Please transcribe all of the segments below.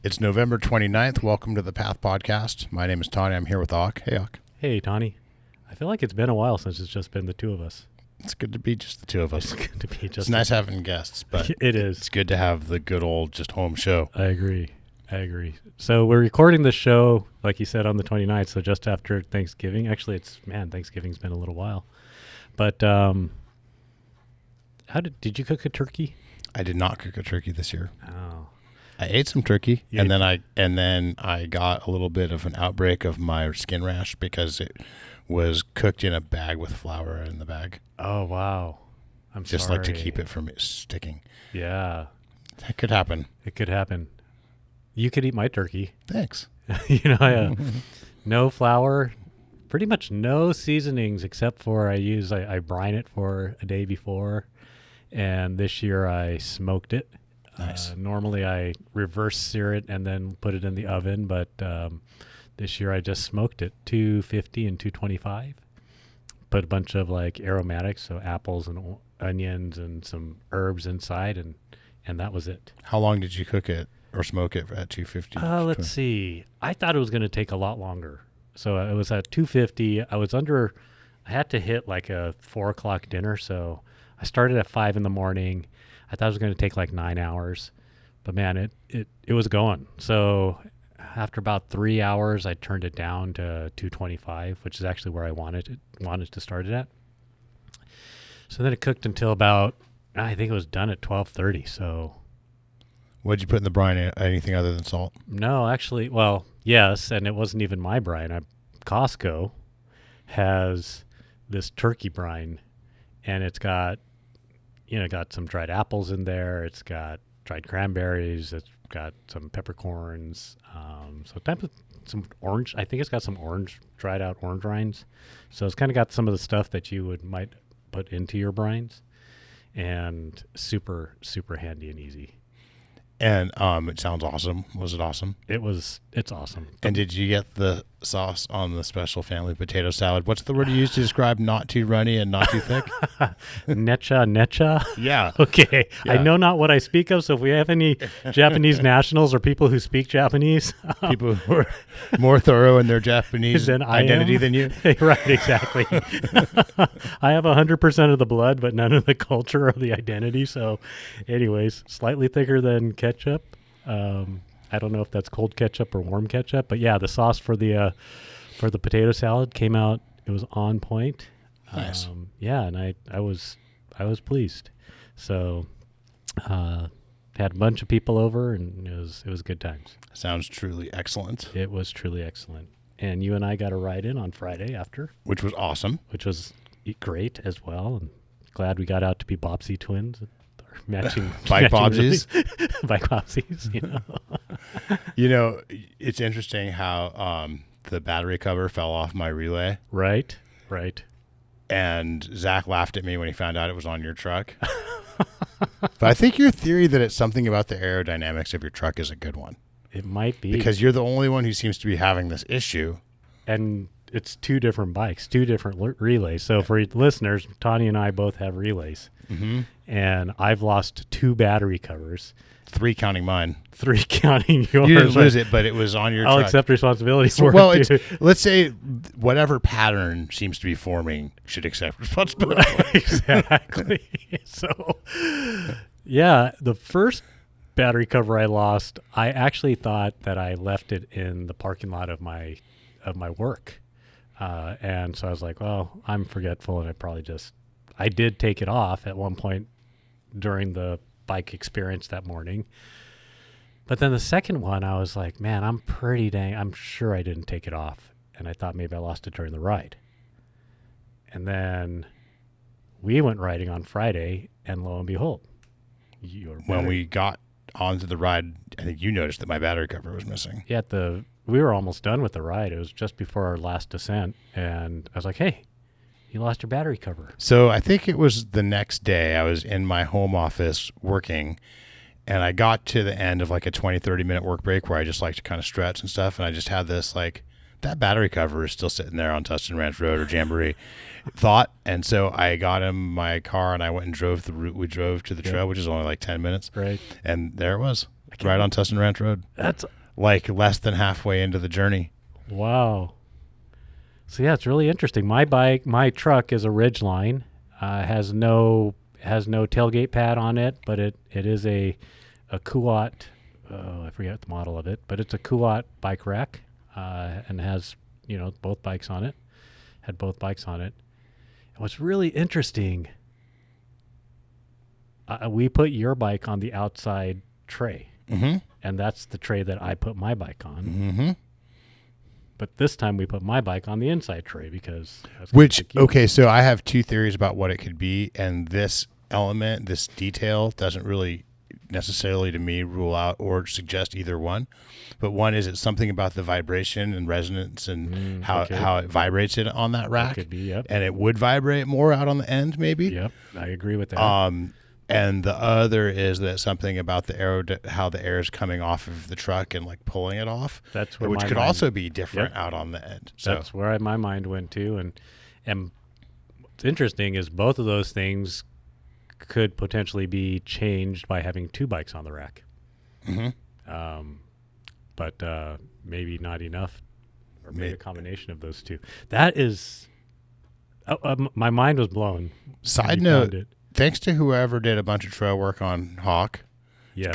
It's November 29th. Welcome to the Path Podcast. My name is Tani. I'm here with Auk. Hey, Auk. Hey, Tani. I feel like it's been a while since it's just been the two of us. It's good to be just the two of us. It's good to be just. It's nice having guests, but it is. It's good to have the good old just home show. I agree. So we're recording this show, like you said, on the 29th, so just after Thanksgiving. Actually, Thanksgiving's been a little while. But did you cook a turkey? I did not cook a turkey this year. Oh. I ate some turkey, and then I got a little bit of an outbreak of my skin rash because it was cooked in a bag with flour in the bag. Oh, wow. I'm just sorry. like to keep it from sticking. Yeah. That could happen. It could happen. You could eat my turkey. Thanks. No flour, pretty much no seasonings except for I brine it for a day before, and this year I smoked it. Nice. Normally I reverse sear it and then put it in the oven, but this year I just smoked it, 250 and 225. Put a bunch of like aromatics, so apples and onions and some herbs inside, and that was it. How long did you cook it or smoke it at 250? Let's see. I thought it was going to take a lot longer. So it was at 250. I had to hit like a 4 o'clock dinner, so I started at 5 in the morning. I thought it was going to take like 9 hours, but man, it was going. So after about 3 hours, I turned it down to 225, which is actually where I wanted to start it at. So then it cooked until about, I think it was done at 12:30. So what'd you put in the brine? Anything other than salt? No, actually, well, yes, and it wasn't even my brine. Costco has this turkey brine, and it's got some dried apples in there. It's got dried cranberries. It's got some peppercorns. Some orange. I think it's got some dried out orange rinds. So it's kind of got some of the stuff that you might put into your brines, and super, super handy and easy. And it sounds awesome. Was it awesome? It's awesome. And did you get the sauce on the special family potato salad? What's the word you use to describe not too runny and not too thick? Necha. Yeah. Okay. Yeah. I know not what I speak of, so if we have any Japanese nationals or people who speak Japanese. People who are more thorough in their Japanese identity than you. Right, exactly. I have 100% of the blood, but none of the culture or the identity. So anyways, slightly thicker than ketchup. I don't know if that's cold ketchup or warm ketchup, but yeah, the sauce for the potato salad came out. It was on point. Nice. And I was pleased. So had a bunch of people over, and it was good times. Sounds truly excellent. It was truly excellent. And you and I got a ride in on Friday after, which was awesome. Which was great as well. And glad we got out to be Bobsy twins. Matching bike bobsies. Bike bobsies, it's interesting how the battery cover fell off my relay. Right. And Zach laughed at me when he found out it was on your truck. But I think your theory that it's something about the aerodynamics of your truck is a good one. It might be. Because you're the only one who seems to be having this issue. And it's two different bikes, two different relays. So for listeners, Tani and I both have relays. Mm-hmm. And I've lost 2 battery covers. 3 counting mine. 3 counting yours. You didn't lose it, but it was on your truck. I'll accept responsibility for it. Let's say whatever pattern seems to be forming should accept responsibility. Exactly. So, yeah, the first battery cover I lost, I actually thought that I left it in the parking lot of my work. And so I was like, well, I'm forgetful, and I did take it off at one point during the bike experience that morning. But then the second one, I was like, man, I'm sure I didn't take it off. And I thought maybe I lost it during the ride. And then we went riding on Friday, and lo and behold, when we got onto the ride, I think you noticed that my battery cover was missing. Yeah, we were almost done with the ride. It was just before our last descent. And I was like, hey, you lost your battery cover. So I think it was the next day. I was in my home office working, and I got to the end of like a 20, 30-minute work break where I just like to kind of stretch and stuff, and I just had this like, that battery cover is still sitting there on Tustin Ranch Road or Jamboree thought. And so I got in my car and I went and drove the route we drove to the trail, which is only like 10 minutes. Right. And there it was. right on Tustin Ranch Road. That's like less than halfway into the journey. wow. So yeah, it's really interesting. My truck is a Ridgeline. Has no tailgate pad on it, but it is a Kuat. Oh, I forget the model of it, but it's a Kuat bike rack, and has both bikes on it. Had both bikes on it. And what's really interesting, we put your bike on the outside tray, and that's the tray that I put my bike on. But this time we put my bike on the inside tray because okay, so I have two theories about what it could be, and this element, this detail, doesn't really necessarily to me rule out or suggest either one. But one is it's something about the vibration and resonance and how it vibrates it on that rack. That could be, yep. And it would vibrate more out on the end, maybe. Yep, I agree with that. And the other is that something about the air, how the air is coming off of the truck and like pulling it off. That's where which could also be different out on the end. So that's where my mind went to. And what's interesting is both of those things could potentially be changed by having two bikes on the rack. But maybe not enough, or maybe a combination of those two. That is, my mind was blown. Side note. Thanks to whoever did a bunch of trail work on Hawk. Yes.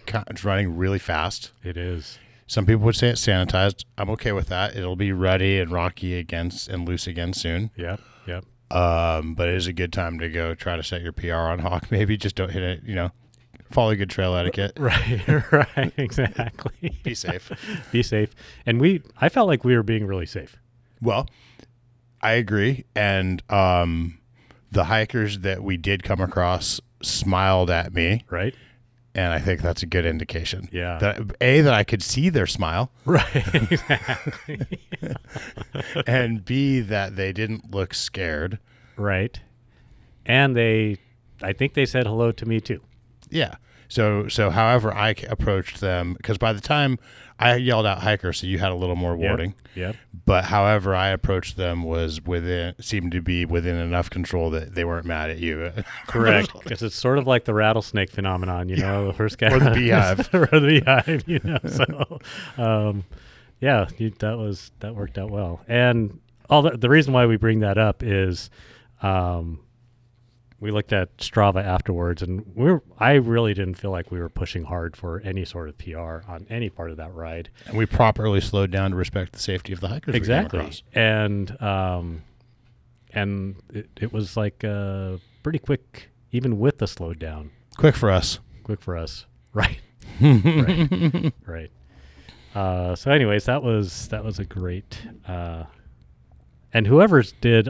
It's running really fast. It is. Some people would say it's sanitized. I'm okay with that. It'll be ruddy and rocky again and loose again soon. Yep. But it is a good time to go try to set your PR on Hawk. Maybe just don't hit it, follow good trail etiquette. Right, exactly. Be safe. Be safe. And I felt like we were being really safe. Well, I agree. And the hikers that we did come across smiled at me. Right. And I think that's a good indication. Yeah. That I could see their smile. Right. Exactly. And B, that they didn't look scared. Right. And I think they said hello to me too. Yeah. So however I approached them, because by the time I yelled out hiker, so you had a little more warning. Yep. But however I approached them seemed to be within enough control that they weren't mad at you. Correct. Because it's sort of like the rattlesnake phenomenon, the first guy. Or the beehive. Or the beehive, So, that worked out well. And the reason why we bring that up is, we looked at Strava afterwards, and I really didn't feel like we were pushing hard for any sort of PR on any part of that ride. And we properly slowed down to respect the safety of the hikers. Exactly. We came across. And it was like pretty quick, even with the slowed down. Quick for us. Right. Right. So anyways, that was a great, and whoever's did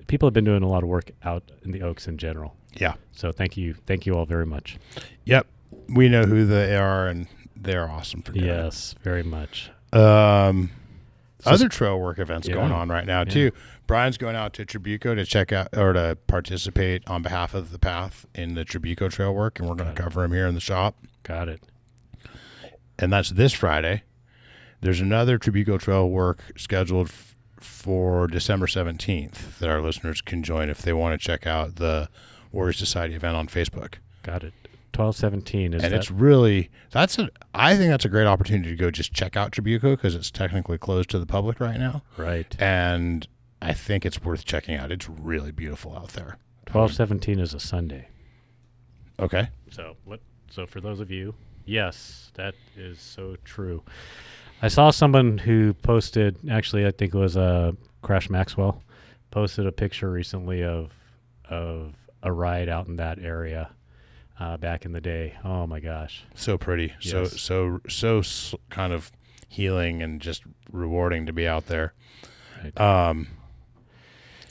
people have been doing a lot of work out in the Oaks in general. Yeah. So thank you all very much. Yep. We know who they are, and they're awesome for doing it. Yes, very much. Other trail work events going on right now too. Brian's going out to Trabuco to check out or to participate on behalf of the Path in the Trabuco trail work, and we're going to cover him here in the shop. Got it. And that's this Friday. There's another Trabuco trail work scheduled for December 17th that our listeners can join if they want to check out the Warrior Society event on Facebook. Got it. 12/17 is. And it's really I think that's a great opportunity to go just check out Trabuco because it's technically closed to the public right now. Right. And I think it's worth checking out. It's really beautiful out there. 12/17 is a Sunday. Okay. So for those of you, yes, that is so true. I saw someone who posted, actually, I think it was Crash Maxwell, posted a picture recently of a ride out in that area back in the day. Oh my gosh, so pretty, yes. so kind of healing and just rewarding to be out there. Right.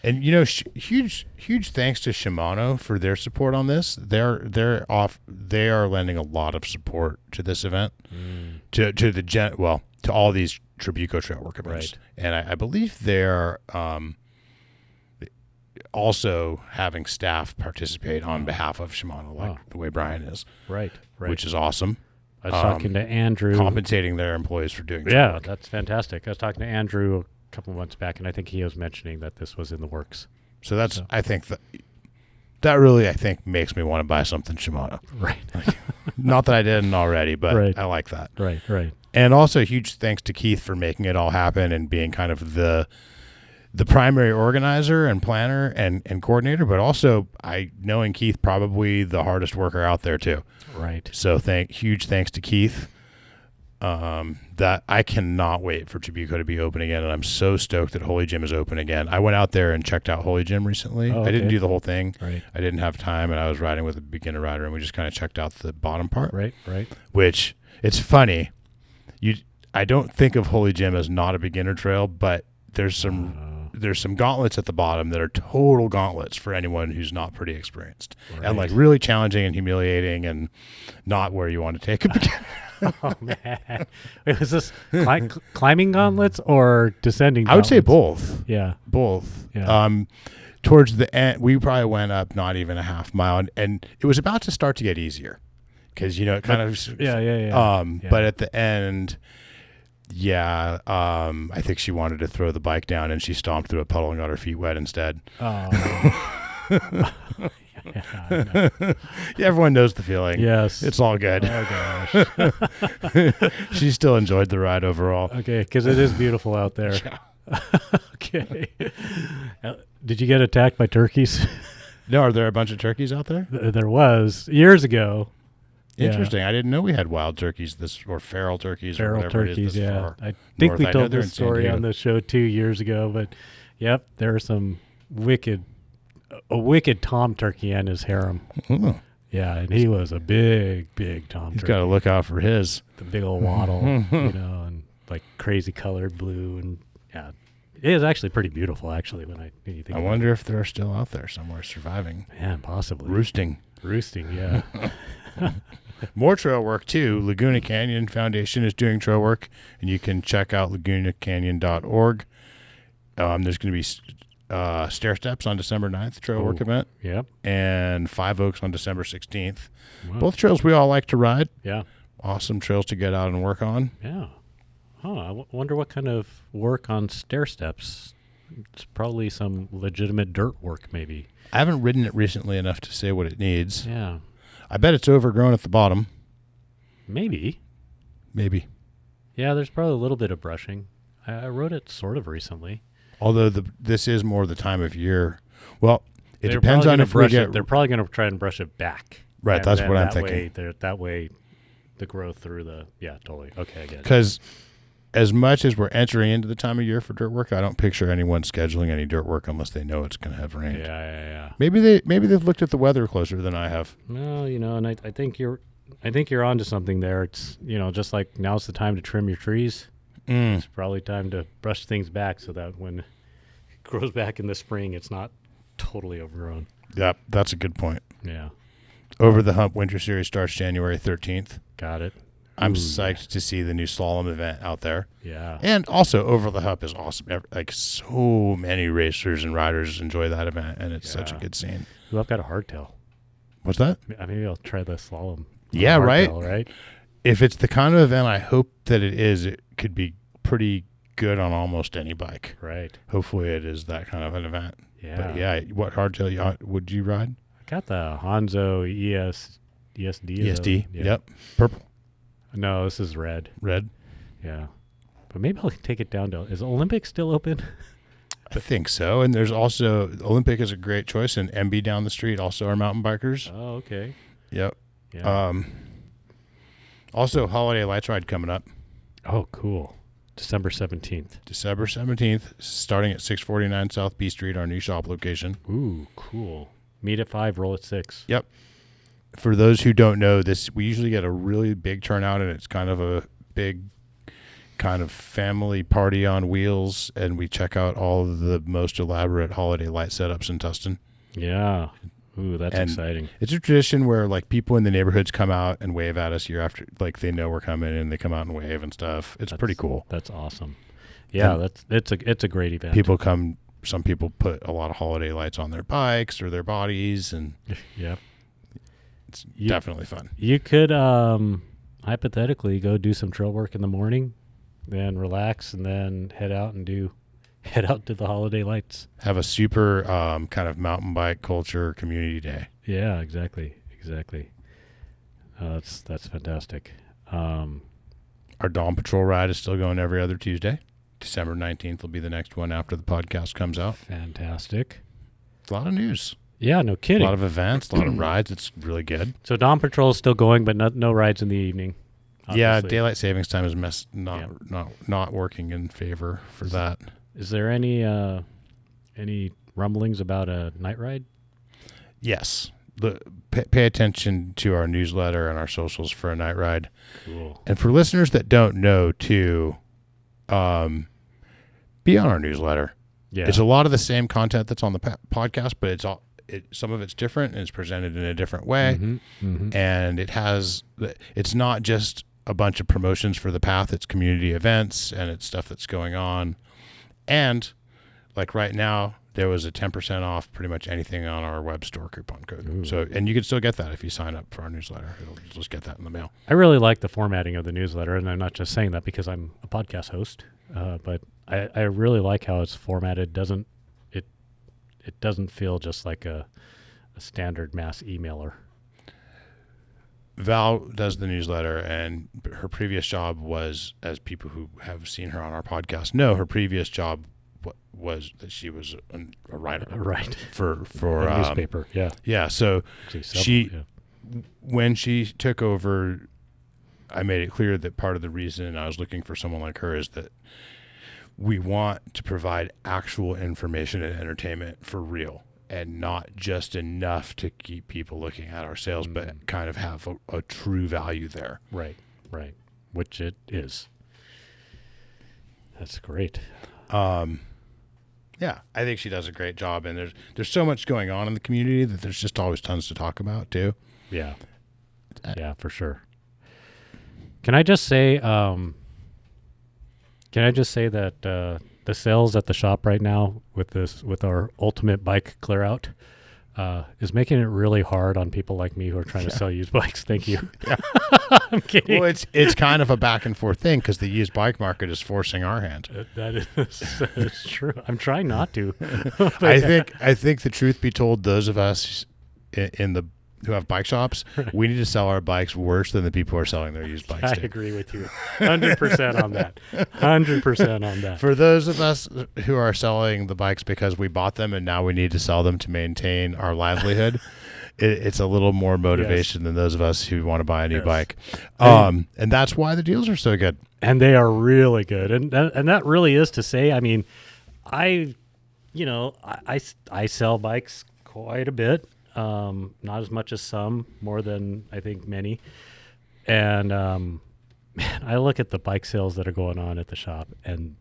And huge thanks to Shimano for their support on this. They are lending a lot of support to this event, to all these Trabuco trail work events. Right. And I believe they're also having staff participate on behalf of Shimano, like the way Brian is. Right. Which is awesome. I was talking to Andrew. Compensating their employees for doing trail work. That's fantastic. I was talking to Andrew a couple of months back, and I think he was mentioning that this was in the works. So I think that's that really, I think, makes me want to buy something Shimano. Right. Not that I didn't already, but Right. I like that. Right. And also huge thanks to Keith for making it all happen and being kind of the primary organizer and planner and coordinator, but also knowing Keith, probably the hardest worker out there too. Right. So huge thanks to Keith. That I cannot wait for Tribuco to be open again, and I'm so stoked that Holy Gym is open again. I went out there and checked out Holy Gym recently. Oh, okay. I didn't do the whole thing. Right. I didn't have time, and I was riding with a beginner rider, and we just kind of checked out the bottom part. Right. Which, it's funny. I don't think of Holy Gym as not a beginner trail, but there's some gauntlets at the bottom that are total gauntlets for anyone who's not pretty experienced, and like really challenging and humiliating, and not where you want to take a beginner. Oh man, wait, was this climbing gauntlets or descending gauntlets? I would say both. Yeah, both. Yeah. Towards the end, we probably went up not even a half mile, and it was about to start to get easier because it kind of yeah. But at the end, I think she wanted to throw the bike down, and she stomped through a puddle and got her feet wet instead. Oh. Yeah, everyone knows the feeling. Yes, it's all good. Oh gosh. She still enjoyed the ride overall. Okay, because it is beautiful out there. Yeah. Okay. Did you get attacked by turkeys? No, are there a bunch of turkeys out there? There was years ago. Interesting. I didn't know we had wild turkeys or feral turkeys or whatever it is this far. I think north. we told this story on the show 2 years ago, but yep, there are some a wicked tom turkey and his harem. Ooh. Yeah, and he was a big tom turkey. He's got to look out for his. The big old waddle, and like crazy colored blue, and yeah, it is actually pretty beautiful. Actually, when you think. I wonder if they're still out there somewhere surviving. Man, possibly roosting, yeah. More trail work too. Laguna Canyon Foundation is doing trail work, and you can check out lagunacanyon.org. There's going to be stair steps on December 9th, trail work event. Yep. And 5 Oaks on December 16th. Wow. Both trails we all like to ride. Yeah. Awesome trails to get out and work on. Yeah. I wonder what kind of work on stair steps. It's probably some legitimate dirt work, maybe. I haven't ridden it recently enough to say what it needs. Yeah. I bet it's overgrown at the bottom. Maybe. Yeah, there's probably a little bit of brushing. I rode it sort of recently. Although this is more the time of year. Well, it depends on if we get... They're probably going to try and brush it back. Right, that's what I'm thinking. That way, the growth through the... Yeah, totally. Okay, I get it. Because as much as we're entering into the time of year for dirt work, I don't picture anyone scheduling any dirt work unless they know it's going to have rain. Yeah. Maybe they've looked at the weather closer than I have. No, and I think you're onto something there. It's, just like now's the time to trim your trees. It's probably time to brush things back so that when it grows back in the spring, it's not totally overgrown. Yep, that's a good point. Yeah. Over the Hump Winter Series starts January 13th. Got it. I'm psyched to see the new slalom event out there. Yeah. And also Over the Hump is awesome. Like so many racers and riders enjoy that event, and it's such a good scene. Ooh, I've got a hardtail. What's that? Maybe I'll try the slalom. Yeah, right? Right? If it's the kind of event I hope that it is, it could be pretty good on almost any bike. Right. Hopefully it is that kind of an event. Yeah. But yeah, what hardtail would you ride? I got the Hanzo ESD. ESD. Yeah. Yep. Purple. No, this is red. Red. Yeah. But maybe I'll take it down to... Is Olympic still open? I think so. And there's also... Olympic is a great choice, and MB down the street also are mountain bikers. Oh, okay. Yep. Yeah. Also, Holiday Lights Ride coming up. Oh, cool. December 17th. December 17th, starting at 649 South B Street, our new shop location. Ooh, cool. Meet at 5, roll at 6. Yep. For those who don't know, we usually get a really big turnout, and it's kind of a big kind of family party on wheels, and we check out all of the most elaborate holiday light setups in Tustin. Yeah. Ooh, that's exciting. It's a tradition where like people in the neighborhoods come out and wave at us year after, like they know we're coming and they come out and wave and stuff. That's pretty cool. That's awesome. Yeah, it's a great event. People come. Some people put a lot of holiday lights on their bikes or their bodies, and yep, it's definitely fun. You could hypothetically go do some trail work in the morning, then relax, and then head out and do head out to the holiday lights. Have a super kind of mountain bike culture community day. Yeah, exactly. That's fantastic. Our Dawn Patrol ride is still going every other Tuesday. December 19th will be the next one after the podcast comes out. Fantastic. A lot of news. Yeah, no kidding. A lot of events, a lot of rides. It's really good. So Dawn Patrol is still going, but no rides in the evening. Yeah, Obviously. daylight savings time is not working in favor for that. Is there any rumblings about a night ride? Yes. Pay attention to our newsletter and our socials for a night ride. Cool. And for listeners that don't know, too, be on our newsletter. Yeah. It's a lot of the same content that's on the podcast, but some of it's different and it's presented in a different way. And it's not just a bunch of promotions for the Path. It's community events and it's stuff that's going on. And like right now, there was a 10% off pretty much anything on our web store coupon code. Ooh. So, and you can still get that if you sign up for our newsletter. You'll just get that in the mail. I really like the formatting of the newsletter, and I'm not just saying that because I'm a podcast host, but I really like how it's formatted. It doesn't feel just like a standard mass emailer. Val does the newsletter, and her previous job was, as people who have seen her on our podcast know, her previous job was that she was a writer, right? For a newspaper, yeah, yeah. So actually, when she took over, I made it clear that part of the reason I was looking for someone like her is that we want to provide actual information and entertainment for real, and not just enough to keep people looking at our sales, but kind of have a true value there. Right, which it is. That's great. Yeah, I think she does a great job, and there's so much going on in the community that there's just always tons to talk about too. Yeah, for sure. Can I just say that the sales at the shop right now with our ultimate bike clear out is making it really hard on people like me who are trying to sell used bikes. Thank you. I'm kidding. Well, it's kind of a back and forth thing because the used bike market is forcing our hand. That is true. I'm trying not to. I think the truth be told, those of us who have bike shops, we need to sell our bikes worse than the people who are selling their used bikes. I agree with you 100% on that. 100% on that. For those of us who are selling the bikes because we bought them and now we need to sell them to maintain our livelihood, it's a little more motivation than those of us who want to buy a new bike. And that's why the deals are so good. And they are really good. And that really is to say, I mean, I sell bikes quite a bit. Not as much as some, more than I think many. And man, I look at the bike sales that are going on at the shop, and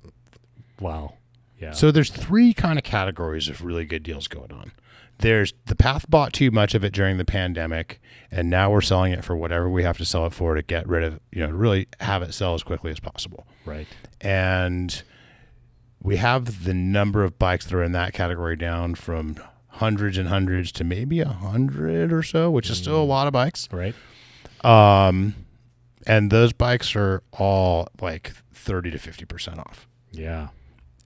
wow, yeah. So there's three kind of categories of really good deals going on. There's the Path bought too much of it during the pandemic, and now we're selling it for whatever we have to sell it for to get rid of, really have it sell as quickly as possible. Right. And we have the number of bikes that are in that category down from hundreds and hundreds to maybe 100 or so, which is still a lot of bikes. Right. And those bikes are all like 30 to 50% off. Yeah.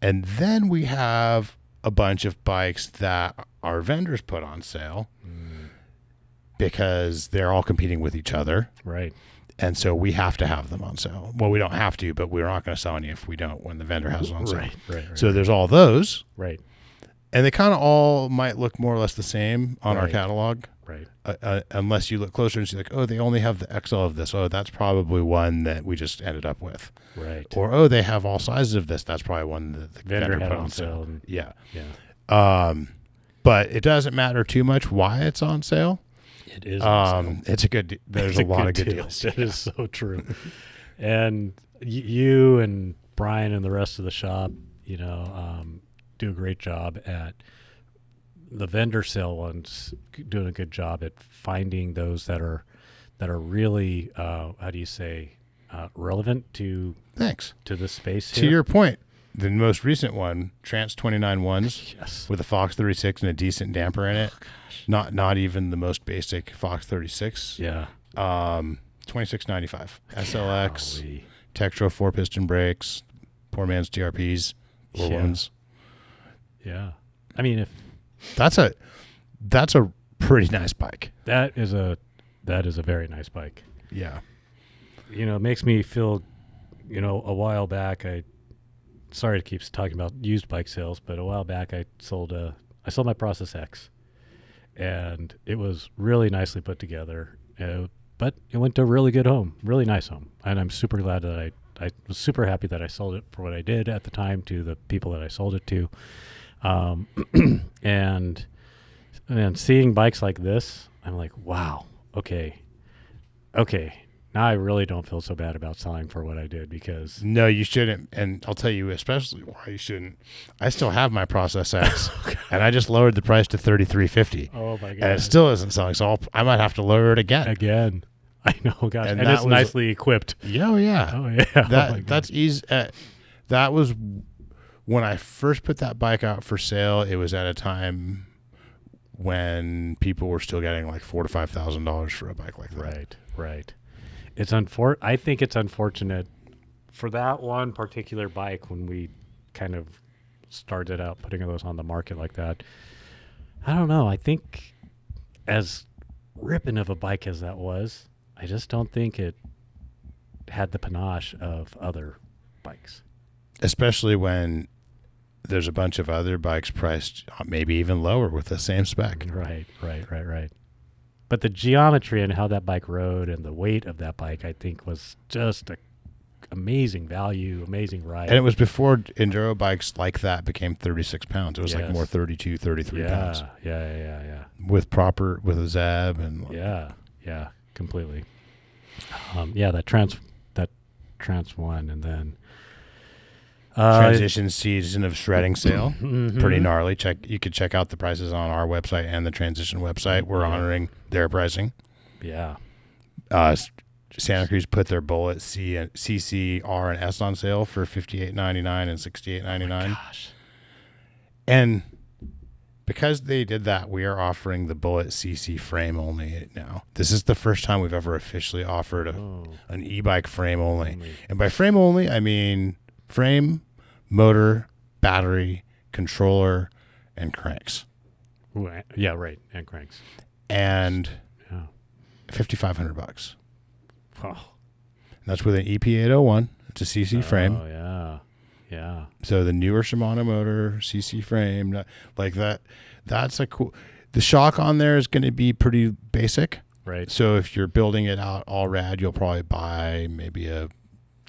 And then we have a bunch of bikes that our vendors put on sale because they're all competing with each other. Right. And so we have to have them on sale. Well, we don't have to, but we're not going to sell any if we don't when the vendor has it on sale. Right. So there's all those. Right. And they kind of all might look more or less the same on our catalog. Right. Unless you look closer and see like, oh, they only have the XL of this. Oh, that's probably one that we just ended up with. Right. Or, oh, they have all sizes of this. That's probably one that the vendor put on sale. Yeah. But it doesn't matter too much why it's on sale. It is on sale. It's a good, there's a lot of good deals. That is so true. And you and Brian and the rest of the shop, do a great job at the vendor sale ones, doing a good job at finding those that are really relevant to the space to here. your point, the most recent one, Trance 29 ones with a Fox 36 and a decent damper in it. Not even the most basic Fox 36. Yeah. $26.95 SLX Tektro 4-piston brakes, poor man's TRPs or ones. Yeah. I mean, if That's a pretty nice bike. that is a very nice bike. Yeah. It makes me feel, a while back, sorry to keep talking about used bike sales, but a while back I sold my Process X, and it was really nicely put together, but it went to a really good home, really nice home. And I'm super glad that I was super happy that I sold it for what I did at the time to the people that I sold it to. And seeing bikes like this, I'm like, wow, okay. Now I really don't feel so bad about selling for what I did, because No, you shouldn't. And I'll tell you especially why you shouldn't. I still have my Process X, and I just lowered the price to $33.50. oh my god, And it still isn't selling, so I might have to lower it again. I know, gosh, and that it's was- nicely equipped. Yeah, yeah. Oh yeah, oh my God. That's easy. That was when I first put that bike out for sale. It was at a time when people were still getting like $4,000 to $5,000 for a bike like that. Right. I think it's unfortunate for that one particular bike when we kind of started out putting those on the market like that. I don't know. I think as ripping of a bike as that was, I just don't think it had the panache of other bikes. Especially when there's a bunch of other bikes priced maybe even lower with the same spec. Right. But the geometry and how that bike rode and the weight of that bike, I think, was just a amazing value, amazing ride. And it was before enduro bikes like that became 36 pounds. It was like Yes. more 32, 33 pounds. Yeah. With a Zeb and Yeah, completely. That trans one, and then transition season of shredding sale. mhm. Pretty gnarly. You could check out the prices on our website and the transition website. We're honoring their pricing. Yeah. Santa Cruz put their Bullet CC, R, and S on sale for $58.99 and $68.99. Gosh. And because they did that, we are offering the Bullet CC frame only now. This is the first time we've ever officially offered an e-bike frame only. And by frame only, I mean frame, motor, battery, controller, and cranks. Ooh, yeah, right. And cranks. And Yeah. $5,500. Oh. And that's with an EP801. It's a CC frame. Oh, yeah. Yeah. So the newer Shimano motor, CC frame, like that. That's a cool. The shock on there is going to be pretty basic. Right. So if you're building it out all rad, you'll probably buy maybe a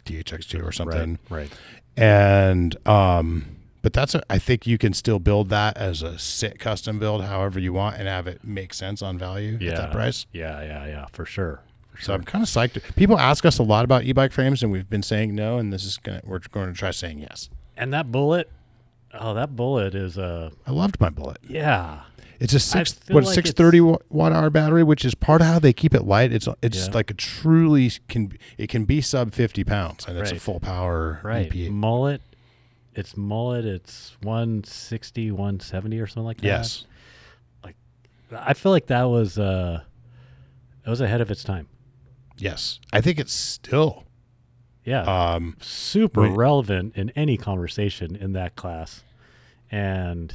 DHX2 or something. Right. And but I think you can still build that as a sit custom build however you want and have it make sense on value at that price. Yeah. For sure. So I'm kind of psyched. People ask us a lot about e-bike frames, and we've been saying no, and we're going to try saying yes. And that Bullet, is I loved my Bullet. yeah. It's a feel like 630 watt hour battery, which is part of how they keep it light. It's Yeah. like it can be sub 50 pounds, and it's a Right. full power Right. EP. Mullet. It's 160, 170 or something like that. Yes. I feel like that was ahead of its time. Yes. I think it's still Yeah. Super relevant in any conversation in that class, and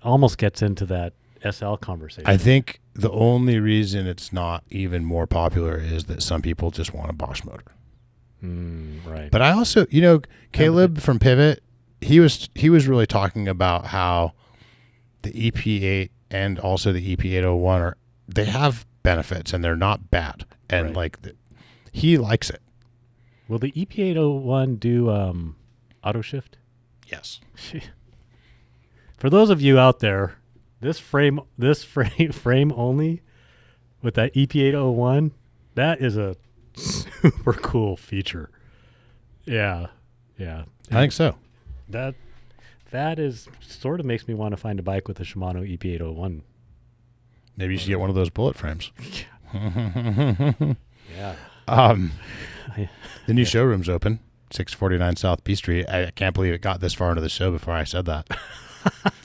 almost gets into that SL conversation. I think the only reason it's not even more popular is that some people just want a Bosch motor. Right. But I also, Caleb from Pivot, he was really talking about how the EP8 and also the EP801 they have benefits and they're not bad. And he likes it. Will the EP801 do auto shift? Yes. For those of you out there, this frame only with that EP801, that is a super cool feature. Yeah. I think so. That is sort of makes me want to find a bike with a Shimano EP801. Maybe you should get one of those Bullet frames. Yeah. The new showroom's open, 649 South B Street. I can't believe it got this far into the show before I said that.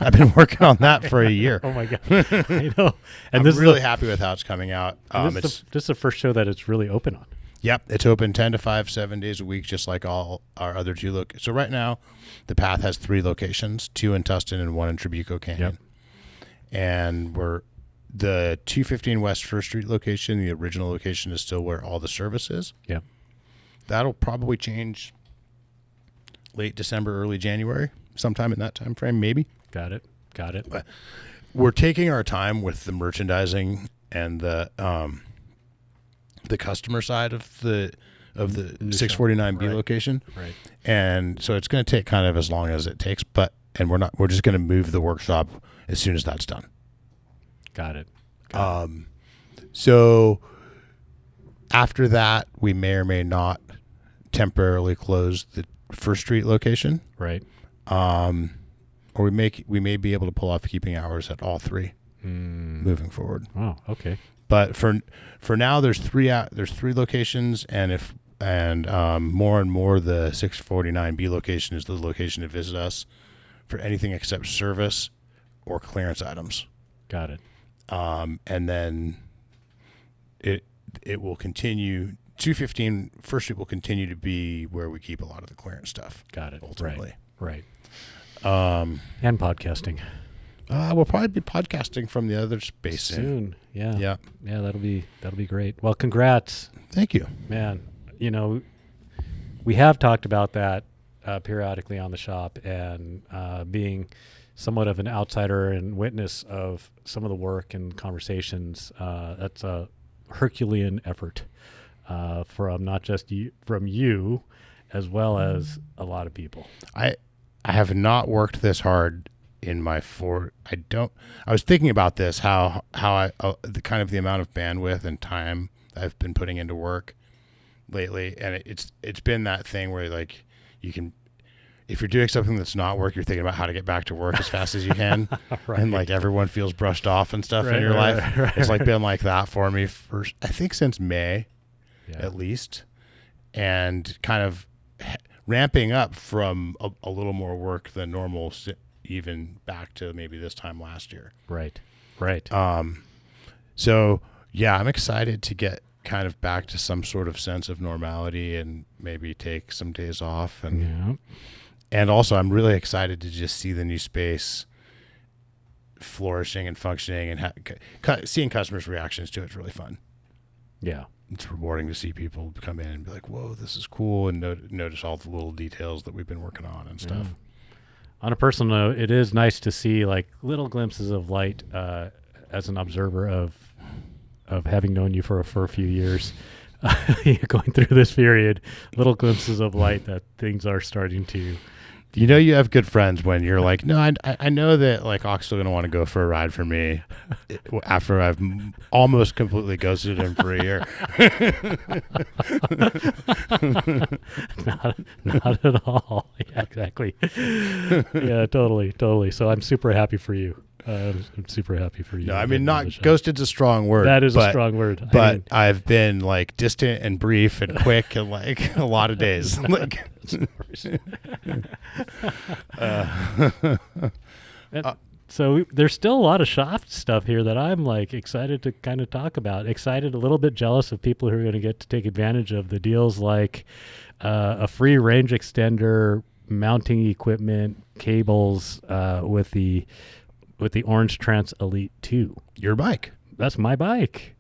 I've been working on that for a year. Oh my god. I know. And I'm this really is happy with how it's coming out. this is the first show that it's really open on. Yep, it's open 10 to 5, 7 days a week, just like all our other two So right now, the Path has 3 locations, 2 in Tustin and 1 in Trabuco Canyon. Yep. And the 215 West First Street location, the original location, is still where all the service is. Yeah. That'll probably change late December, early January, sometime in that time frame, maybe. Got it. But we're taking our time with the merchandising and the customer side of the 649B location. Right. And so it's going to take kind of as long as it takes, and we're just going to move the workshop as soon as that's done. Got it. So after that, we may or may not temporarily close the First Street location. Right. Or we may be able to pull off keeping hours at all 3 moving forward. Oh, okay. But for now, there's 3 locations, and more and more the 649B location is the location to visit us for anything except service or clearance items. Got it. And then it will continue. 215 First Street will continue to be where we keep a lot of the clearance stuff. Got it. Ultimately. Right. And podcasting. We'll probably be podcasting from the other space soon. Yeah. Yeah. Yeah, that'll be great. Well, congrats. Thank you. Man, we have talked about that periodically on the shop, and being somewhat of an outsider and witness of some of the work and conversations, that's a Herculean effort from not just from you, as well as a lot of people. I have not worked this hard in my I was thinking about this, how the kind of the amount of bandwidth and time I've been putting into work lately, and it's been that thing where like you can, if you're doing something that's not work, you're thinking about how to get back to work as fast as you can. Right. And like everyone feels brushed off and stuff Right, in your right, life. right. It's like been like that for me for, I think, since May, at least, and kind of ramping up from a little more work than normal, even back to maybe this time last year. Right. So yeah, I'm excited to get kind of back to some sort of sense of normality and maybe take some days off. And also I'm really excited to just see the new space flourishing and functioning, and seeing customers' reactions to it's really fun. Yeah. It's rewarding to see people come in and be like, whoa, this is cool, and notice all the little details that we've been working on and stuff. On a personal note, it is nice to see like little glimpses of light as an observer of having known you for a few years, going through this period, little glimpses of light that things are starting to. You have good friends when you're like, no, I know that like Auk's still going to want to go for a ride for me after I've almost completely ghosted him for a year. Not at all. Yeah, exactly. Yeah, totally. So I'm super happy for you. I'm super happy for you. No, I mean, not ghosted's a strong word. That is a strong word. But I've been like distant and brief and quick and like a lot of days. Like, so there's still a lot of shop stuff here that I'm like excited to kind of talk about. Excited, a little bit jealous of people who are going to get to take advantage of the deals like a free range extender, mounting equipment, cables with the Orange Trance Elite 2. Your bike. That's my bike.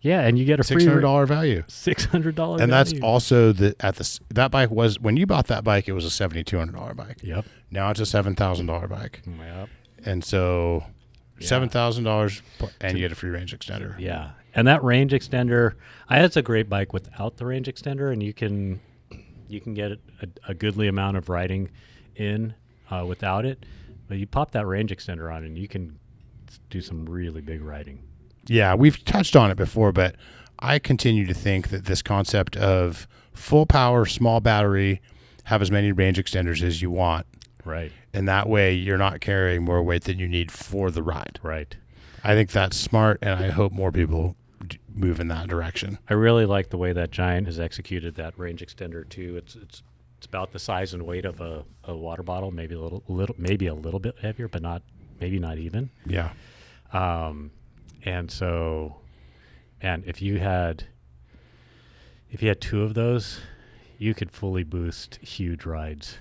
Yeah, and you get a free $600 value. $600 value. And that's also that bike was, when you bought that bike, it was a $7,200 bike. Yep. Now it's a $7,000 bike. Yep. And so $7,000 and you get a free range extender. Yeah. And that range extender, it's a great bike without the range extender, and you can get a goodly amount of riding in without it. But you pop that range extender on and you can do some really big riding. Yeah, we've touched on it before, but I continue to think that this concept of full power, small battery, have as many range extenders as you want. Right. And that way you're not carrying more weight than you need for the ride. Right. I think that's smart, and I hope more people move in that direction. I really like the way that Giant has executed that range extender too. It's about the size and weight of a water bottle, maybe a little bit heavier, but not even. Yeah. And if you had If you had 2 of those, you could fully boost huge rides.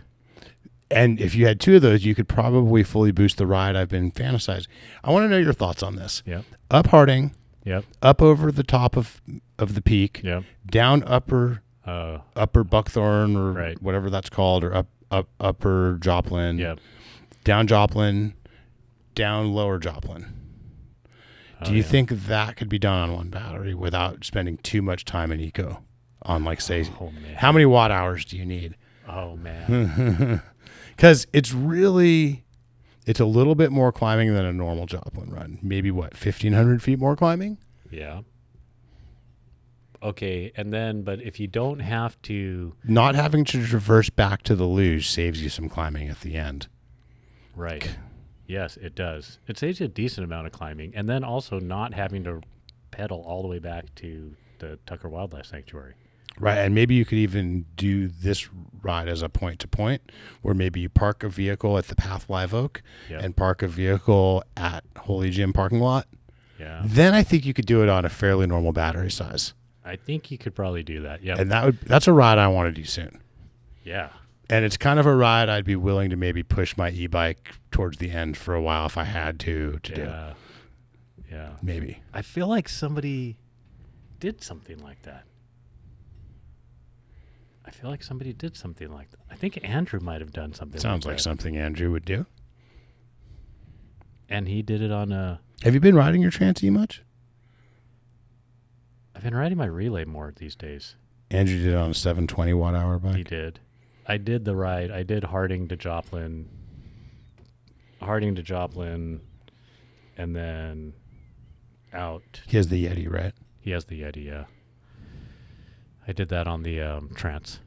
And if you had 2 of those, you could probably fully boost the ride I've been fantasizing. I want to know your thoughts on this. Yep. Up Harding, Yep. up over the top of the peak, Yep. down upper Buckthorn or Right. whatever that's called, or upper Joplin, Yep. down Joplin, down lower Joplin. Do you think that could be done on one battery without spending too much time in eco? On like say, how many watt hours do you need? Oh man. Because it's a little bit more climbing than a normal Joplin run. Maybe 1,500 feet more climbing? Yeah. Okay, and then, but if you don't have to... Not having to traverse back to the luge saves you some climbing at the end. Right. Yes, it does. It saves you a decent amount of climbing. And then also not having to pedal all the way back to the Tucker Wildlife Sanctuary. Right, and maybe you could even do this ride as a point-to-point, where maybe you park a vehicle at the Path Live Oak and park a vehicle at Holy Gym parking lot. Yeah. Then I think you could do it on a fairly normal battery size. I think you could probably do that. Yeah. And that's a ride I want to do soon. Yeah. And it's kind of a ride I'd be willing to maybe push my e-bike towards the end for a while if I had to do. Yeah. Maybe. I feel like somebody did something like that. I think Andrew might have done something Sounds like like that. something Andrew would do. And he did it on a... Have you been riding your Trans-E much? I've been riding my Relay more these days. Andrew did it on a 720 watt hour bike. He did. I did the ride. I did Harding to Joplin, and then out. He has the Yeti, right? He has the Yeti, yeah. I did that on the Trance.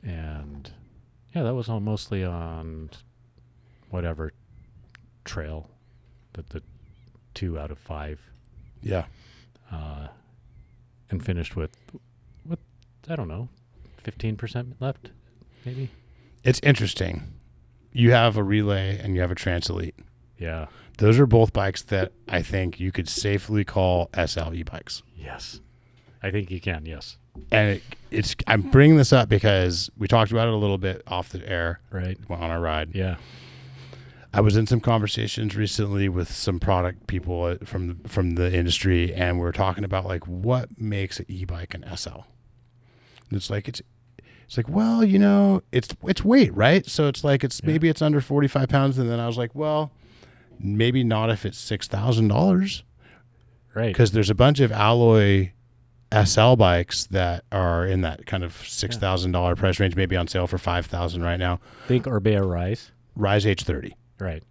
And, yeah, that was mostly on whatever trail, the 2 out of 5. Yeah. And finished with, I don't know, 15% left, maybe? It's interesting. You have a Relay and you have a Trans Elite. Yeah. Those are both bikes that I think you could safely call SL e-bikes. Yes. I think you can, yes. And I'm bringing this up because we talked about it a little bit off the air, right, on our ride. Yeah. I was in some conversations recently with some product people from the industry, and we were talking about like what makes an e-bike an SL. And it's like well, it's weight, right? So it's like maybe it's under 45 pounds, and then I was like, well, maybe not if it's $6,000, right? Because there's a bunch of alloy SL bikes that are in that kind of $6,000 price range, maybe on sale for $5,000 right now. Think Orbea Rise H30. Right.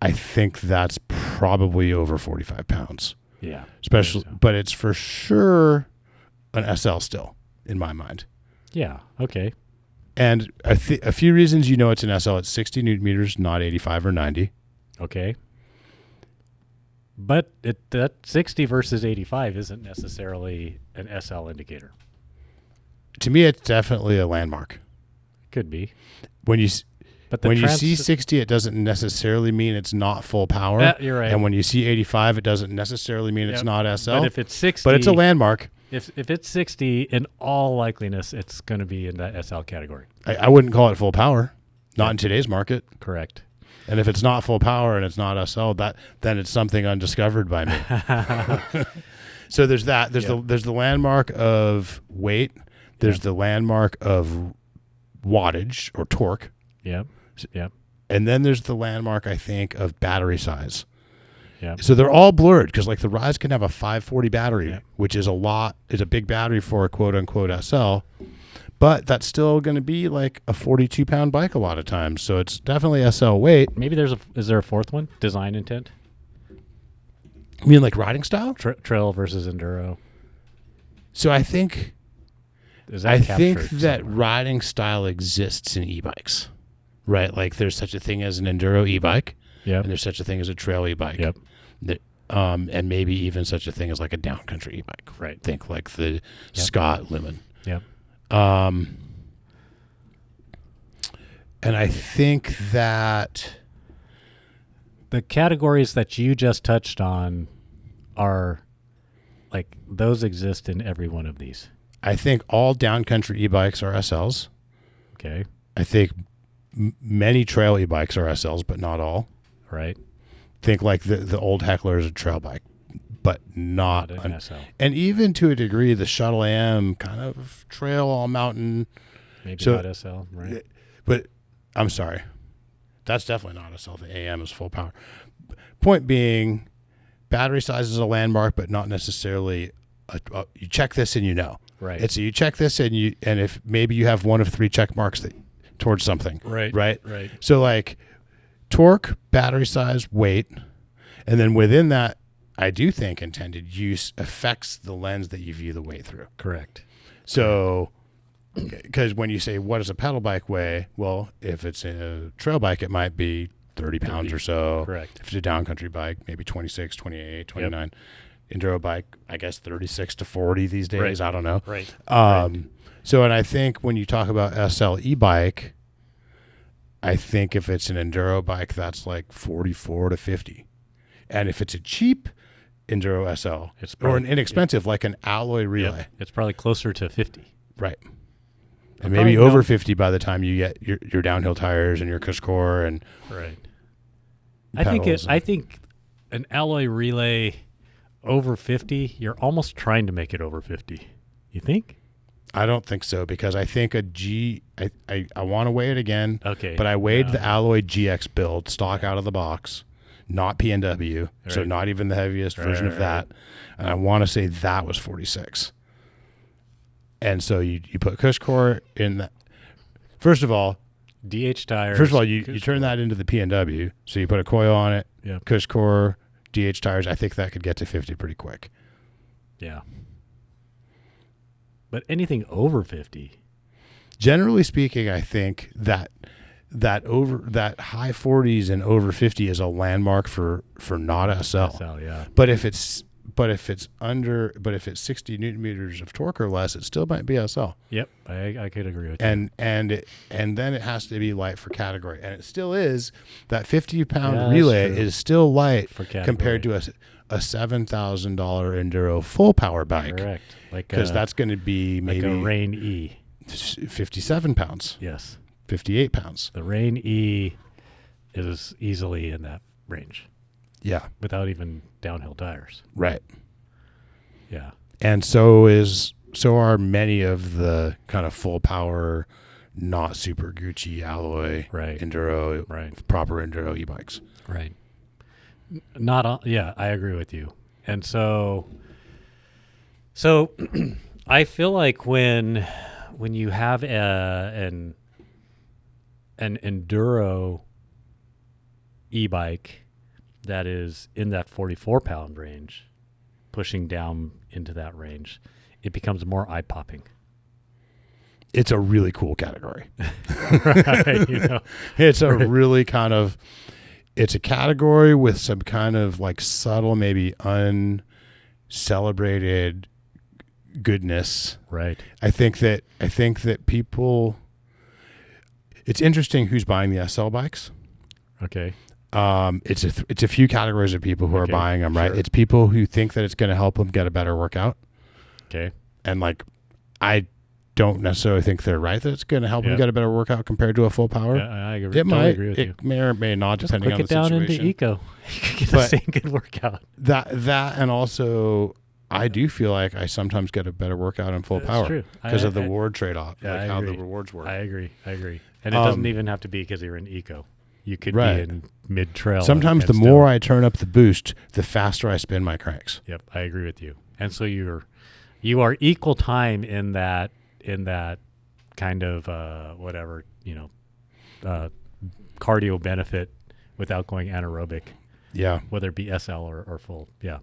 I think that's probably over 45 pounds. Yeah. Especially, but it's for sure an SL still, in my mind. Yeah. Okay. And a few reasons it's an SL. It's 60 newton meters, not 85 or 90. Okay. But that 60 versus 85 isn't necessarily an SL indicator. To me, it's definitely a landmark. Could be. When you see 60, it doesn't necessarily mean it's not full power. You're right. And when you see 85, it doesn't necessarily mean it's not SL. But if it's 60, but it's a landmark. If it's 60, in all likeliness, it's going to be in that SL category. I wouldn't call it full power, not in today's market. Correct. And if it's not full power and it's not SL, then it's something undiscovered by me. So there's that. There's the landmark of weight. There's the landmark of wattage or torque. Yep. And then there's the landmark, I think, of battery size. Yeah. So they're all blurred because like the Rise can have a 540 battery, which is a big battery for a quote unquote SL, but that's still going to be like a 42 pound bike a lot of times. So it's definitely SL weight. Maybe is there a fourth one? Design intent? You mean like riding style? Trail versus enduro. So I think that riding style exists in e-bikes, right? Like there's such a thing as an enduro e-bike. Yep. And there's such a thing as a trail e-bike. Yep. And maybe even such a thing as like a downcountry e-bike. Right. Think like the Scott Lemon. Yep. And I think that the categories that you just touched on are like those exist in every one of these. I think all downcountry e-bikes are SLs. Okay. I think many trail e-bikes are SLs, but not all. Right. Think like the old Heckler is a trail bike, but not an SL. And even to a degree, the Shuttle AM kind of trail all mountain. Maybe not SL, right? But I'm sorry. That's definitely not SL. The AM is full power. Point being, battery size is a landmark, but not necessarily you check this and you know. Right. It's you check this and if maybe you have one of 3 check marks towards something. Right. Right. Right. So like torque, battery size, weight, and then within that, I do think intended use affects the lens that you view the weight through. Correct. So, because when you say what does a pedal bike weigh, well, if it's a trail bike, it might be 30 pounds or so. Correct. If it's a downcountry bike, maybe 26, 28, 29. Yep. Enduro bike, I guess 36 to 40 these days. Right. I don't know. Right. So, and I think when you talk about SL e-bike, I think if it's an enduro bike, that's like 44 to 50. And if it's a cheap enduro SL or an inexpensive, like an alloy relay, it's probably closer to 50. Right. And maybe over 50 by the time you get your downhill tires and your cush core and right. I think an alloy relay over 50, you're almost trying to make it over 50. You think? I don't think so, because I think I want to weigh it again. Okay. But I weighed the Alloy GX build stock out of the box, not PNW, so not even the heaviest version of that. And I want to say that was 46. And so you put cush core in that. First of all, DH tires. First of all, you turn that into the PNW. So you put a coil on it, cush core, DH tires. I think that could get to 50 pretty quick. Yeah. But anything over 50. Generally speaking, I think that high 40s and over 50 is a landmark for not SL. SL, yeah. But if it's 60 newton meters of torque or less, it still might be SL. Yep, I could agree with you. And then it has to be light for category, and it still is. That 50-pound relay is still light for compared to a $7,000 enduro full power bike. Correct, because that's going to be maybe like a Rain E, 57 pounds. Yes, 58 pounds. The Rain E is easily in that range. Yeah, without even downhill tires. Right. Yeah. And so are many of the kind of full power, not super Gucci alloy enduro, proper enduro e-bikes. Right. I agree with you. And so I feel like when you have an enduro e-bike that is in that 44-pound range, pushing down into that range, it becomes more eye-popping. It's a really cool category. Right, It's a really kind of, it's a category with some kind of like subtle, maybe uncelebrated goodness. Right. I think that people, it's interesting who's buying the SL bikes. Okay. It's a few categories of people who are buying them, right? Sure. It's people who think that it's going to help them get a better workout. Okay. And like, I don't necessarily think they're right that it's going to help them get a better workout compared to a full power. Yeah, I agree. It might. Agree with you. It may or may not, just depending on the situation. situation. Click it down into Eco. You can get the same good workout. That and also, I do feel like I sometimes get a better workout in full power because of the reward trade-off, how the rewards work. I agree. And it doesn't even have to be because you're in Eco. You could be in mid-trail. Sometimes the more I turn up the boost, the faster I spin my cranks. Yep, I agree with you. And so you are equal time in that kind of cardio benefit without going anaerobic. Yeah. Whether it be SL or full. Yeah.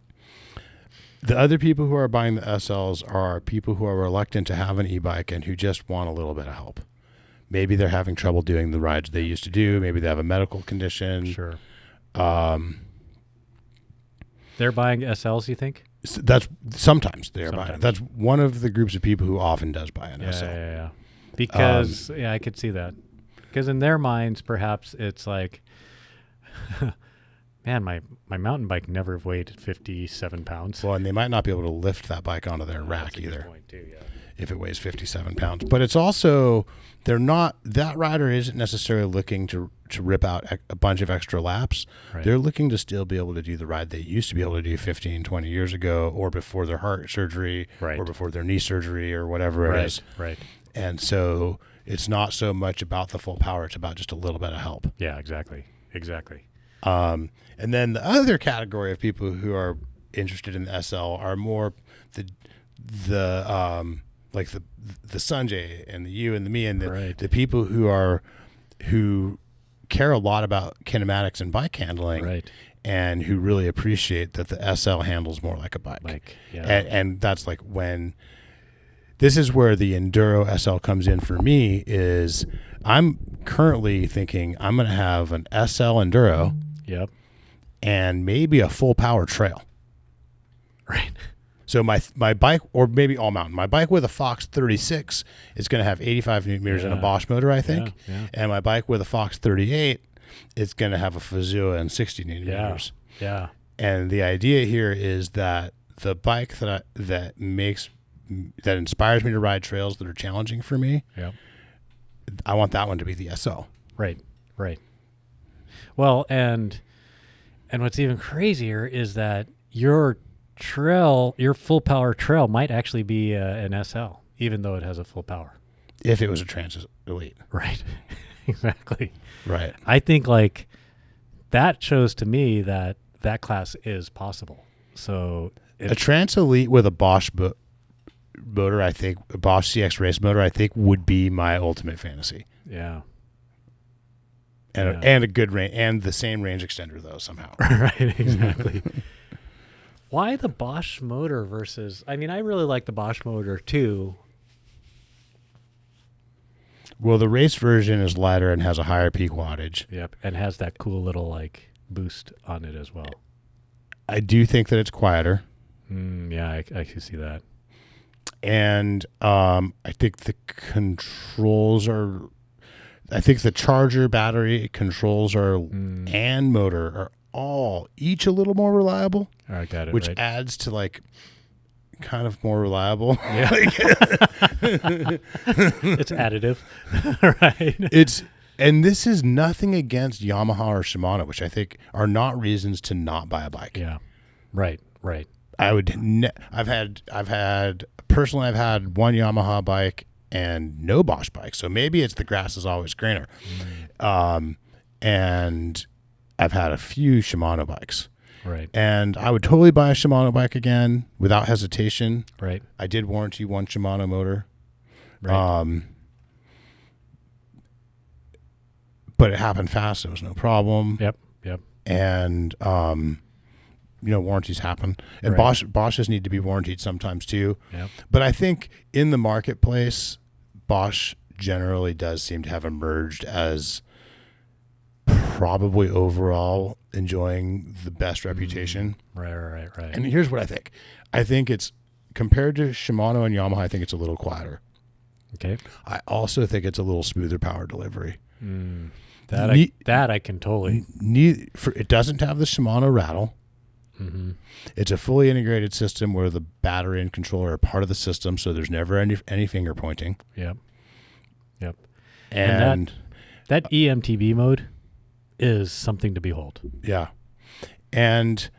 The other people who are buying the SLs are people who are reluctant to have an e-bike and who just want a little bit of help. Maybe they're having trouble doing the rides they used to do. Maybe they have a medical condition. Sure. They're buying SLs, you think? That's sometimes they're buying. That's one of the groups of people who often does buy an SL. Yeah. Because I could see that. Because in their minds, perhaps it's like, man, my mountain bike never weighed 57 pounds. Well, and they might not be able to lift that bike onto their rack either. Point too, yeah. if it weighs 57 pounds. But it's also, that rider isn't necessarily looking to rip out a bunch of extra laps. Right. They're looking to still be able to do the ride they used to be able to do 15, 20 years ago, or before their heart surgery, Right. or before their knee surgery, or whatever it is. Right. And so it's not so much about the full power, it's about just a little bit of help. Yeah, exactly. And then the other category of people who are interested in the SL are more like the Sanjay and the you and the me and the people who care a lot about kinematics and bike handling, Right. and who really appreciate that the SL handles more like a bike. And that's like when this is where the Enduro SL comes in for me. Is I'm currently thinking I'm going to have an SL Enduro, Yep. and maybe a full power trail. Right. So my bike, or maybe all mountain, my bike with a Fox 36 is going to have 85 Newton meters and a Bosch motor, I think. Yeah. And my bike with a Fox 38 is going to have a Fazua and 60 Newton meters. Yeah. And the idea here is that the bike that inspires me to ride trails that are challenging for me, Yep. I want that one to be the SL. Right. Well, and what's even crazier is that your full power trail might actually be an SL, even though it has a full power. If it was a Trans Elite. Right. Exactly. Right. I think like that shows to me that class is possible. So a Trans Elite with a Bosch motor, I think, a Bosch CX race motor, I think would be my ultimate fantasy. Yeah. And a good range, and the same range extender though somehow. Right, exactly. Why the Bosch motor versus? I mean, I really like the Bosch motor too. Well, the race version is lighter and has a higher peak wattage. Yep, and has that cool little like boost on it as well. I do think that it's quieter. Yeah, I can see that. And I think the controls are. I think the charger, battery, controls and motor are each a little more reliable. I got it. Which right. adds to like kind of more reliable. Yeah. It's additive. Right. And this is nothing against Yamaha or Shimano, which I think are not reasons to not buy a bike. Yeah. Right. I've had one Yamaha bike and no Bosch bike. So maybe it's the grass is always greener. And I've had a few Shimano bikes. Right. And I would totally buy a Shimano bike again without hesitation. Right. I did warranty one Shimano motor. Right. But it happened fast. It was no problem. Yep. And, warranties happen. And Right. Bosches need to be warranted sometimes too. Yep. But I think in the marketplace, Bosch generally does seem to have emerged as probably overall enjoying the best reputation. Right. And here's what I think. I think it's, compared to Shimano and Yamaha, I think it's a little quieter. Okay. I also think it's a little smoother power delivery. That I can totally. It doesn't have the Shimano rattle. Mm-hmm. It's a fully integrated system where the battery and controller are part of the system, so there's never any finger pointing. Yep. And that EMTB mode is something to behold. Yeah. And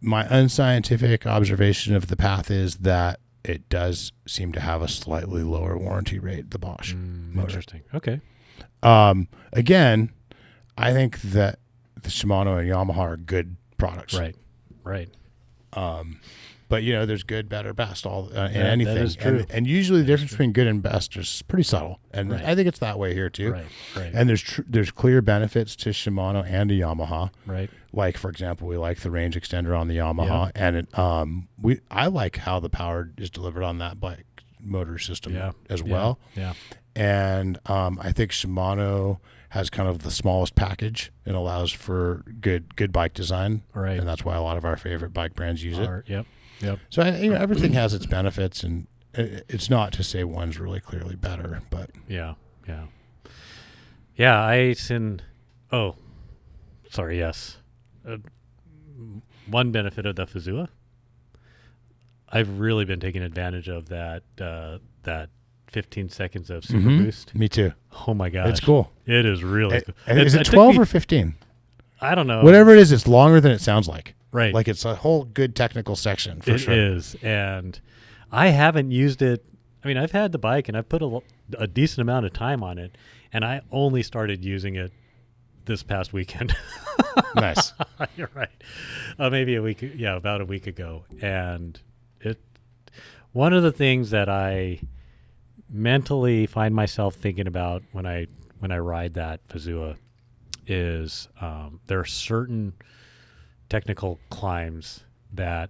my unscientific observation of the Path is that it does seem to have a slightly lower warranty rate, the Bosch motor. Interesting. Okay. Again, I think that the Shimano and Yamaha are good products. Right. But there's good, better, best, all in anything. That is true. And usually the difference between good and best is pretty subtle. And I think it's that way here too. Right. And there's clear benefits to Shimano and to Yamaha. Right. Like, for example, we like the range extender on the Yamaha, and I like how the power is delivered on that bike motor system as well. Yeah. And I think Shimano has kind of the smallest package and allows for good bike design. Right. And that's why a lot of our favorite bike brands use it. Yep. So everything has its benefits, and it's not to say one's really clearly better, but Yeah. Yes. One benefit of the Fazua, I've really been taking advantage of that 15 seconds of super boost. Me too. Oh my gosh. It's cool. It is really cool. Is it 12 or 15? I don't know. Whatever it is, it's longer than it sounds like. Right. Like it's a whole good technical section for sure. It is. And I haven't used it. I mean, I've had the bike and I've put a decent amount of time on it, and I only started using it this past weekend. Nice. You're right. Maybe about a week ago. And one of the things that I mentally find myself thinking about when I ride that Fazua is there are certain technical climbs that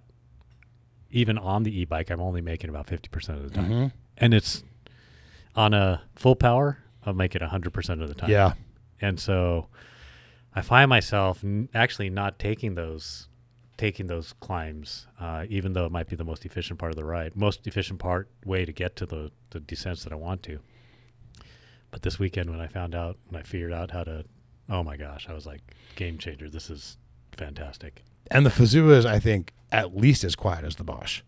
even on the e-bike I'm only making about 50% of the time. And it's on a full power, I'll make it 100% of the time. Yeah. And so I find myself actually not taking those climbs, even though it might be the most efficient part of the ride, most efficient way to get to the descents that I want to. But this weekend when I figured out how to, oh my gosh, I was like, game changer. This is fantastic. And the Fazua is, I think, at least as quiet as the Bosch.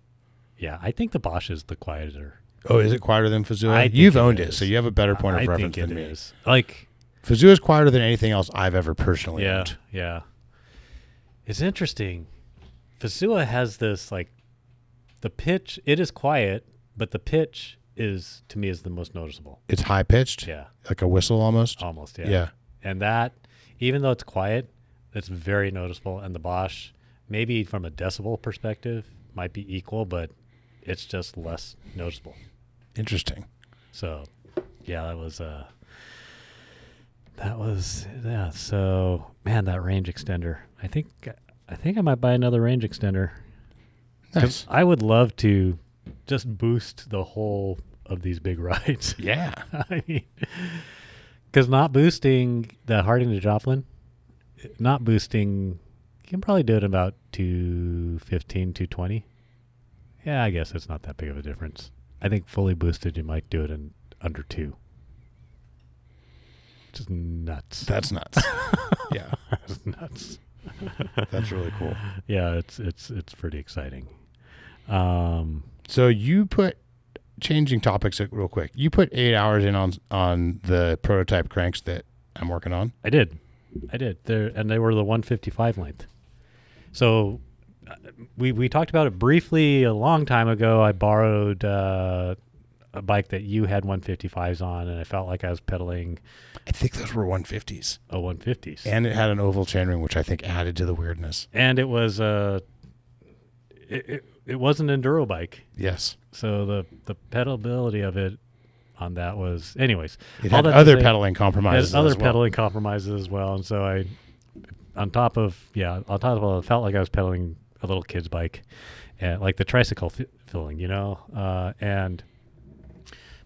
Yeah, I think the Bosch is the quieter. Oh, is it quieter than Fazua? You've owned it, so you have a better point of reference than me. Is. Like, Fazua is quieter than anything else I've ever personally owned. Yeah. It's interesting. Fazua has this, like, the pitch, it is quiet, but the pitch is, to me, is the most noticeable. It's high pitched? Yeah. Like a whistle almost? Almost, yeah. Yeah. And that, even though it's quiet, it's very noticeable. And the Bosch, maybe from a decibel perspective, might be equal, but it's just less noticeable. Interesting. So, yeah, so, man, that range extender. I think I might buy another range extender. Nice. I would love to just boost the whole of these big rides. Yeah. I mean, because not boosting the Harding to Joplin, you can probably do it about 215, 220. Yeah, I guess it's not that big of a difference. I think fully boosted, you might do it in under 2. Just nuts. That's nuts. Yeah. That's nuts. That's really cool. Yeah, it's pretty exciting. So you changing topics real quick. You put 8 hours in on the prototype cranks that I'm working on. I did. They were the 155 length. So we talked about it briefly a long time ago. I borrowed a bike that you had 155s on, and I felt like I was pedaling. I think those were 150s. Oh, 150s. And it had an oval chainring, which I think added to the weirdness. And it was it was an enduro bike. Yes. So the pedalability of it on that was, anyways. It had other pedaling compromises. Pedaling compromises as well. And so on top of it, I felt like I was pedaling a little kid's bike, like the tricycle feeling,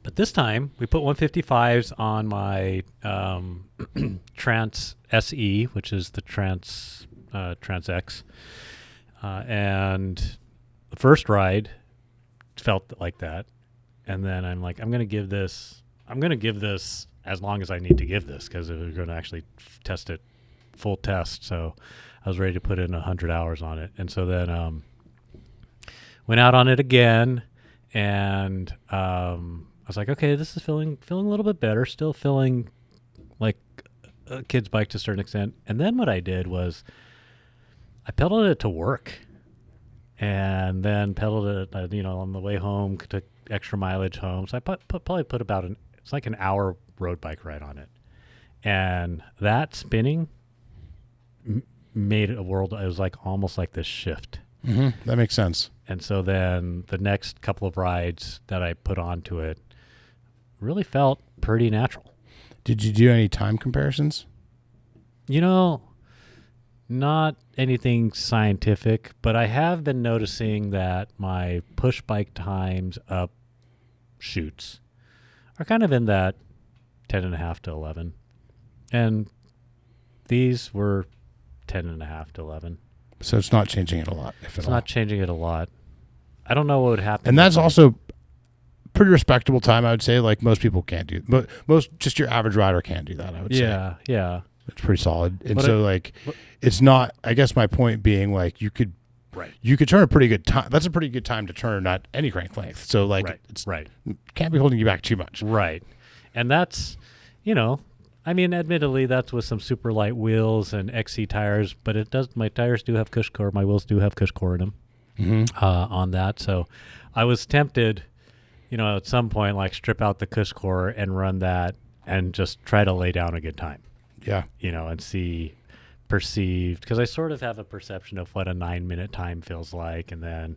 but this time we put 155s on my Trans SE, which is the Trans X, and the first ride felt like that, and then I'm like, I'm gonna give this as long as I need to give this, because we're going to actually test it full test. So I was ready to put in 100 hours on it, and so then went out on it again, and I was like, okay, this is feeling a little bit better. Still feeling like a kid's bike to a certain extent. And then what I did was I pedaled it to work, and then pedaled it, on the way home, took extra mileage home. So I probably put about it's like an hour road bike ride on it, and that spinning made it a world. It was like almost like this shift. Mm-hmm. That makes sense. And so then the next couple of rides that I put onto it really felt pretty natural. Did you do any time comparisons? Not anything scientific, but I have been noticing that my push bike times up shoots are kind of in that 10.5 to 11. And these were 10.5 to 11. So it's not changing it a lot, if at all. It's not changing it a lot. I don't know what would happen. And that's also pretty respectable time, I would say. Like most people can't do, but just your average rider can't do that, I would say. Yeah. It's pretty solid. And it's not, I guess my point being, like, you could Right. You could turn a pretty good time. That's a pretty good time to turn at any crank length. So like, it's can't be holding you back too much. Right. And that's, I mean, admittedly, that's with some super light wheels and XC tires, but my tires do have cush core. My wheels do have cush core in them on that. So I was tempted, at some point, like strip out the cush core and run that and just try to lay down a good time. Yeah. And see perceived, because I sort of have a perception of what a 9-minute time feels like. And then,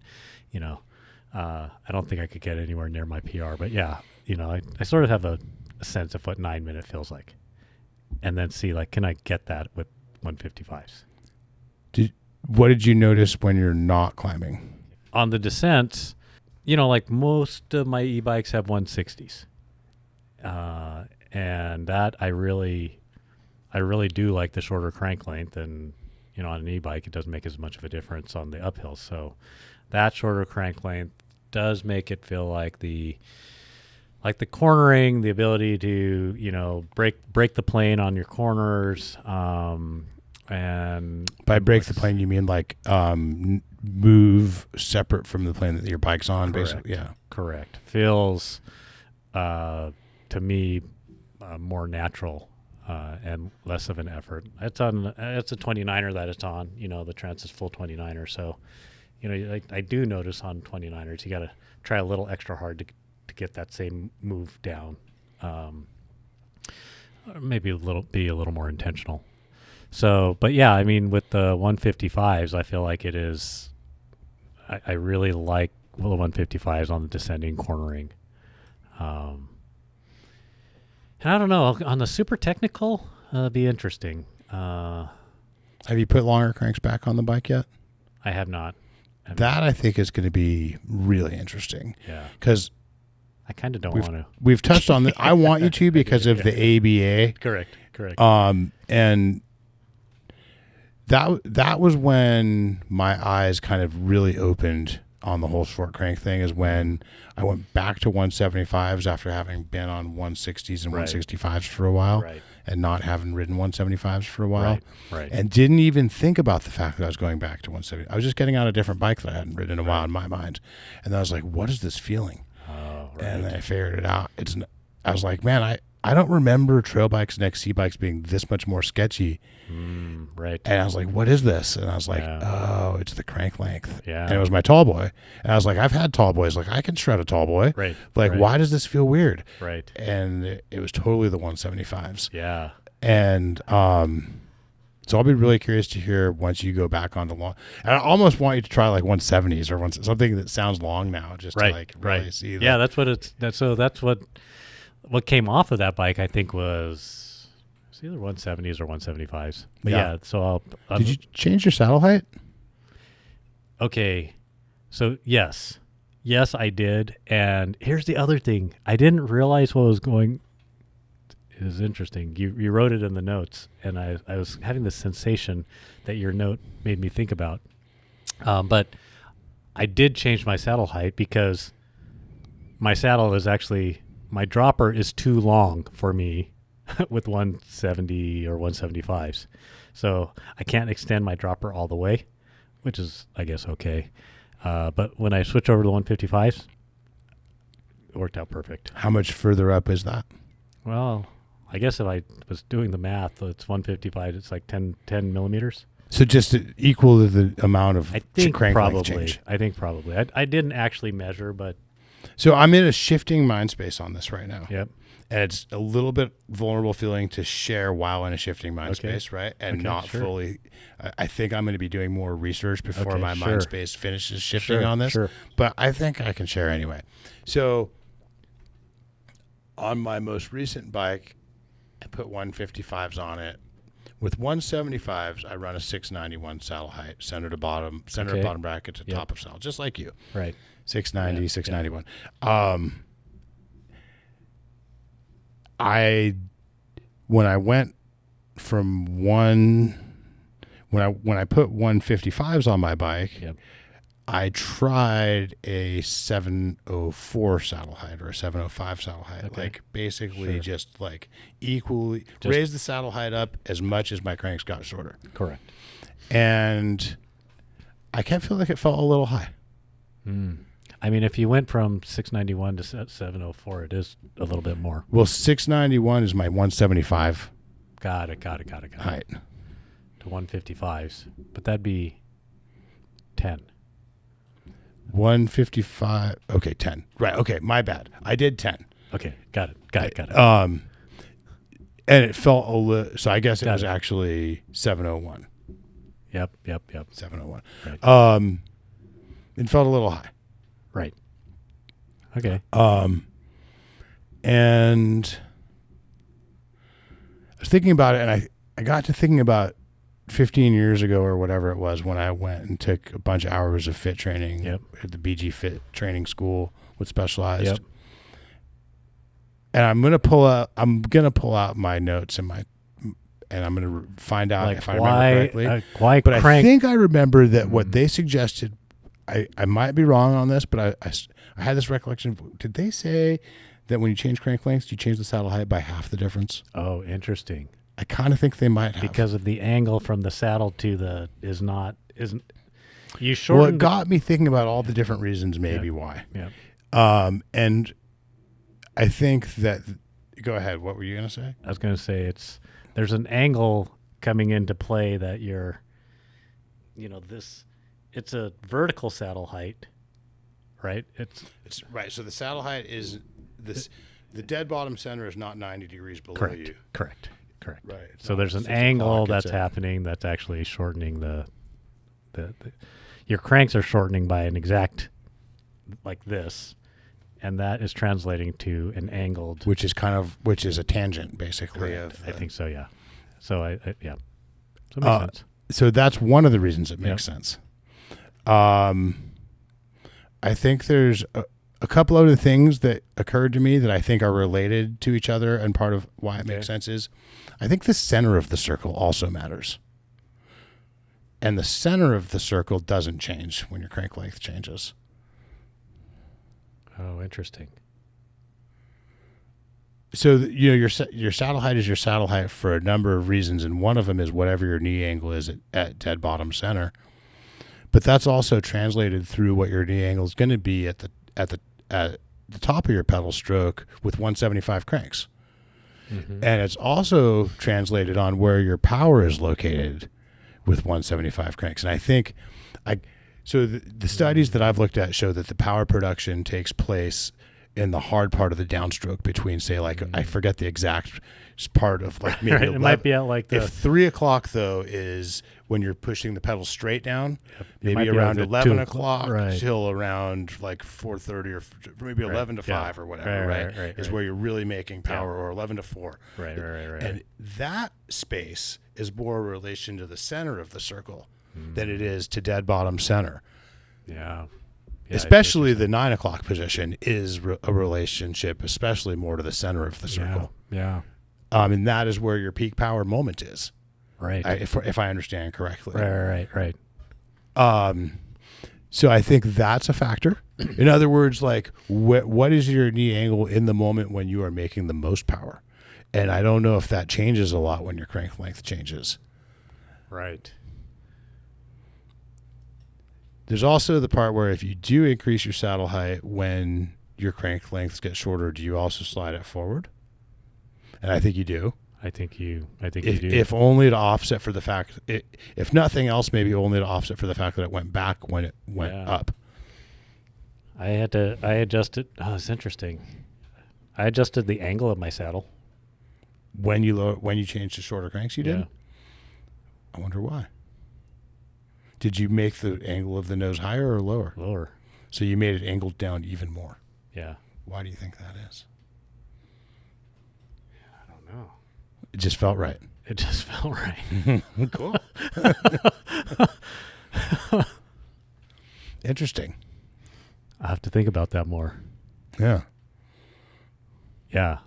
I don't think I could get anywhere near my PR, but yeah, I sort of have a sense of what 9-minute feels like. And then see, like, can I get that with 155s? What did you notice when you're not climbing? On the descents, like most of my e-bikes have 160s. And that I really do like the shorter crank length. And, on an e-bike, it doesn't make as much of a difference on the uphill. So that shorter crank length does make it feel like the cornering, the ability to, break the plane on your corners. And by break the plane, you mean like move separate from the plane that your bike's on, basically? Yeah. Correct. Feels, to me, more natural and less of an effort. It's a 29er that it's on, the Trans is full 29er. So, I do notice on 29ers, you got to try a little extra hard to get that same move down. Maybe be a little more intentional. So, but yeah, I mean, with the 155s, I feel like it is, I really like the 155s on the descending cornering. And I don't know, on the super technical, it'd be interesting. Have you put longer cranks back on the bike yet? I have not. That I think is going to be really interesting. Yeah. Because I kind of don't want to. We've touched on I want you to because of the ABA. Correct. And that was when my eyes kind of really opened on the whole short crank thing, is when I went back to 175s after having been on 160s and 165s for a while and not having ridden 175s for a while. Right. And didn't even think about the fact that I was going back to 170. I was just getting on a different bike that I hadn't ridden in a while in my mind. And then I was like, what is this feeling? Oh, right. And then I figured it out. I was like, man, I don't remember trail bikes and XC bikes being this much more sketchy. Right. And I was like, what is this? And I was like, oh, it's the crank length. Yeah. And it was my tall boy. And I was like, I've had tall boys. Like, I can shred a tall boy. Right. Like, why does this feel weird? Right. And it was totally the 175s. Yeah. And so I'll be really curious to hear once you go back on the long. And I almost want you to try like 170s or something that sounds long now, just to like really see that. Yeah, that's what came off of that bike, I think, was either 170s or 175s. But yeah, so did you change your saddle height? Okay, so yes, I did. And here's the other thing: I didn't realize what was going. It was interesting. You wrote it in the notes, and I was having this sensation that your note made me think about. But I did change my saddle height because my saddle is actually. My dropper is too long for me with 170 or 175s. So I can't extend my dropper all the way, which is, I guess, okay. But when I switch over to the 155s, it worked out perfect. How much further up is that? Well, I guess if I was doing the math, it's 155, it's like 10 millimeters. So just equal to the amount of crank length change. I think probably. I didn't actually measure, but... So I'm in a shifting mind space on this right now. Yep. And it's a little bit vulnerable feeling to share while in a shifting mind space, right? And not fully. I think I'm going to be doing more research before my mind space finishes shifting on this. But I think I can share anyway. So on my most recent bike, I put 155s on it. With 175s, I run a 691 saddle height, center to bottom bracket to top of saddle, just like you. Right. 690, 691. When I went from when I put 155s on my bike, I tried a 704 saddle height or a 705 saddle height. Like basically just like equally raise the saddle height up as much as my cranks got shorter. Correct. And I kept feeling like it felt a little high. I mean, if you went from 691 to 704, it is a little bit more. Well, 691 is my 175 Got it. height. To 155s, but that'd be 10. 155. Okay, 10. Right. Okay, my bad. I did 10. Okay, got it. And it felt a little. So I guess it was actually 701. Yep. 701. Right. It felt a little high. Right. Okay. And I was thinking about it, and I got to thinking about 15 years ago or whatever it was when I went and took a bunch of hours of fit training at the BG Fit Training School with Specialized. Yep. And I'm gonna pull out my notes and I'm gonna find out if I remember correctly. Why but crank? I think I remember that what they suggested. I might be wrong on this, but I had this recollection. Did they say that when you change crank lengths, you change the saddle height by half the difference? Oh, interesting. I kind of think they might have. Because of the angle from the saddle to isn't you shorten. Well, it got me thinking about all the different reasons maybe why. Yeah. And I think that. Go ahead. What were you going to say? I was going to say there's an angle coming into play that it's a vertical saddle height, right? It's right. So the saddle height is this. The dead bottom center is not 90 degrees below you. Correct. Right. So there's an angle that's happening that's actually shortening the your cranks are shortening by an exact like this, and that is translating to an angled, which is a tangent basically. I think so. Yeah. So So it makes sense. So that's one of the reasons it makes sense. I think there's a couple other things that occurred to me that I think are related to each other, and part of why it makes sense is I think the center of the circle also matters. And the center of the circle doesn't change when your crank length changes. Oh, interesting. So your saddle height is your saddle height for a number of reasons, and one of them is whatever your knee angle is at dead bottom center. But that's also translated through what your knee angle is going to be at the top of your pedal stroke with 175 cranks. Mm-hmm. And it's also translated on where your power is located with 175 cranks. And I think the studies that I've looked at show that the power production takes place in the hard part of the downstroke between, say, like, I forget the exact part of, like, maybe 11, it might be at like if 3 o'clock though is when you're pushing the pedal straight down, maybe around 11 o'clock till around like 4:30 or maybe 11 to 5 or whatever, right? Is where you're really making power, or 11 to 4. Right. And that space is more a relation to the center of the circle than it is to dead bottom center. Yeah. Especially the 9 o'clock position is a relationship, especially more to the center of the circle. Yeah. And that is where your peak power moment is. Right. If I understand correctly. Right. So I think that's a factor. In other words, like, what is your knee angle in the moment when you are making the most power? And I don't know if that changes a lot when your crank length changes. Right. There's also the part where if you do increase your saddle height when your crank lengths get shorter, do you also slide it forward? And I think you do. I think you do. If only to offset for the fact, if nothing else, maybe only to offset for the fact that it went back when it went up. I adjusted. Oh, it's interesting. I adjusted the angle of my saddle. When you changed to shorter cranks, you did? Yeah. I wonder why. Did you make the angle of the nose higher or lower? Lower. So you made it angled down even more. Yeah. Why do you think that is? I don't know. It just felt right. It just felt right. Cool. Interesting. I'll have to think about that more. Yeah. Yeah.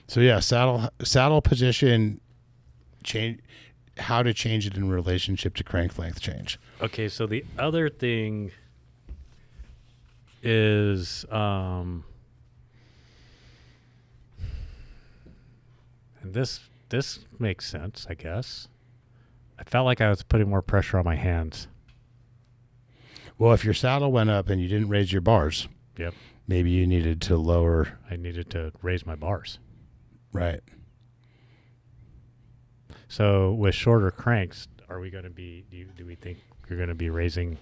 So yeah, saddle position change, how to change it in relationship to crank length change. Okay, so the other thing is and this makes sense, I guess. I felt like I was putting more pressure on my hands. Well, if your saddle went up and you didn't raise your bars, Yep. maybe you needed to lower. I needed to raise my bars. Right. So with shorter cranks, are we going to be? Do we think you're going to be raising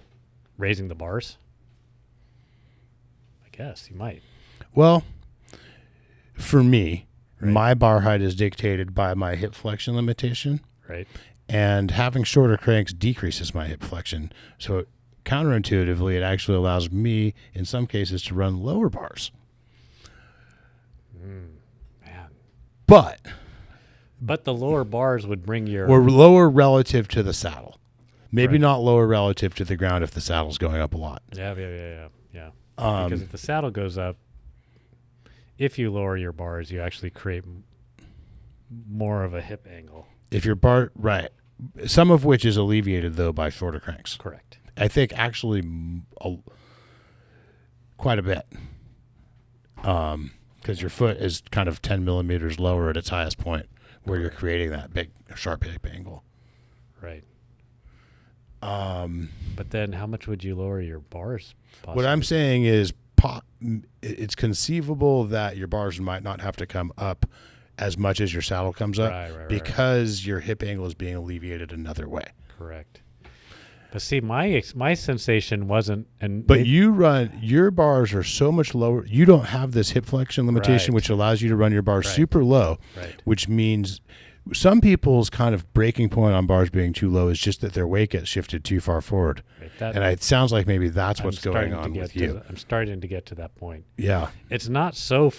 the bars? I guess you might. Well, for me, Right. my bar height is dictated by my hip flexion limitation, Right. and having shorter cranks decreases my hip flexion. So counterintuitively, it actually allows me, in some cases, to run lower bars. Man. But the lower bars would bring your or lower relative to the saddle. Maybe Right. not lower relative to the ground if the saddle's going up a lot. Yeah. Because if the saddle goes up, if you lower your bars, you actually create more of a hip angle. If your bar, right. Some of which is alleviated, though, by shorter cranks. Correct. I think actually quite a bit. Because your foot is kind of 10 millimeters lower at its highest point where you're creating that big, sharp hip angle. Right. But then how much would you lower your bars? Possibly? What I'm saying is it's conceivable that your bars might not have to come up as much as your saddle comes up because your hip angle is being alleviated another way. Correct. But see, my sensation wasn't, But your bars are so much lower. You don't have this hip flexion limitation, Right. which allows you to run your bars Right. super low, Right. which means some people's kind of breaking point on bars being too low is just that their weight gets shifted too far forward. Right. And it sounds like maybe that's I'm what's going starting to on get with to you. I'm starting to get to that point. Yeah. It's not so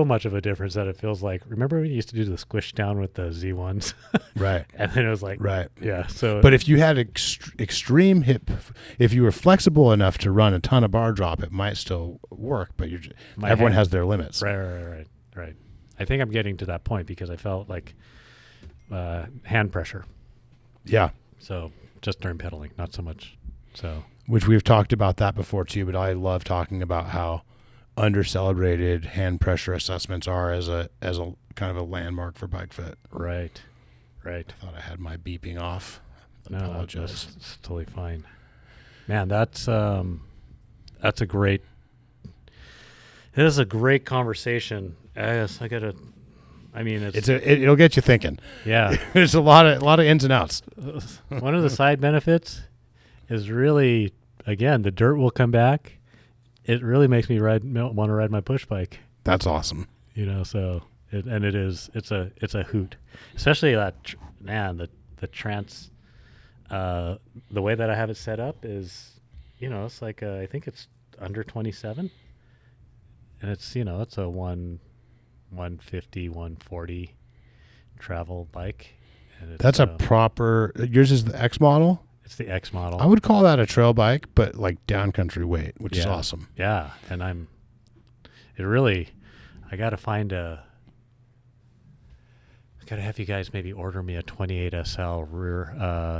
much of a difference that it feels like. Remember when you used to do the squish down with the Z1s, Right. and then it was like, Right. yeah. So, But if you had extreme hip, if you were flexible enough to run a ton of bar drop, it might still work. But everyone has their limits. right. I think I'm getting to that point because I felt like hand pressure. Yeah. So just during pedaling, not so much. So Which we've talked about that before too, but I love talking about how under-celebrated hand pressure assessments are as a kind of a landmark for bike fit. right. I thought I had my beeping off. No, Apologize. that's totally fine. Man, that's a great. It is a great conversation. Yes, I mean, It'll get you thinking. yeah. There's a lot of ins and outs. One of the side benefits is really, again, the dirt will come back. It really makes me want to ride my push bike. That's awesome. So it's a hoot, especially that the trans, the way that I have it set up is, it's like I think it's under 27, and it's it's a 150 140 travel bike. And it's, That's a proper. Yours is the X model. It's the X model. I would call that a trail bike, but like downcountry weight, which is Yeah. awesome. Yeah, and I got to have you guys maybe order me a 28 SL rear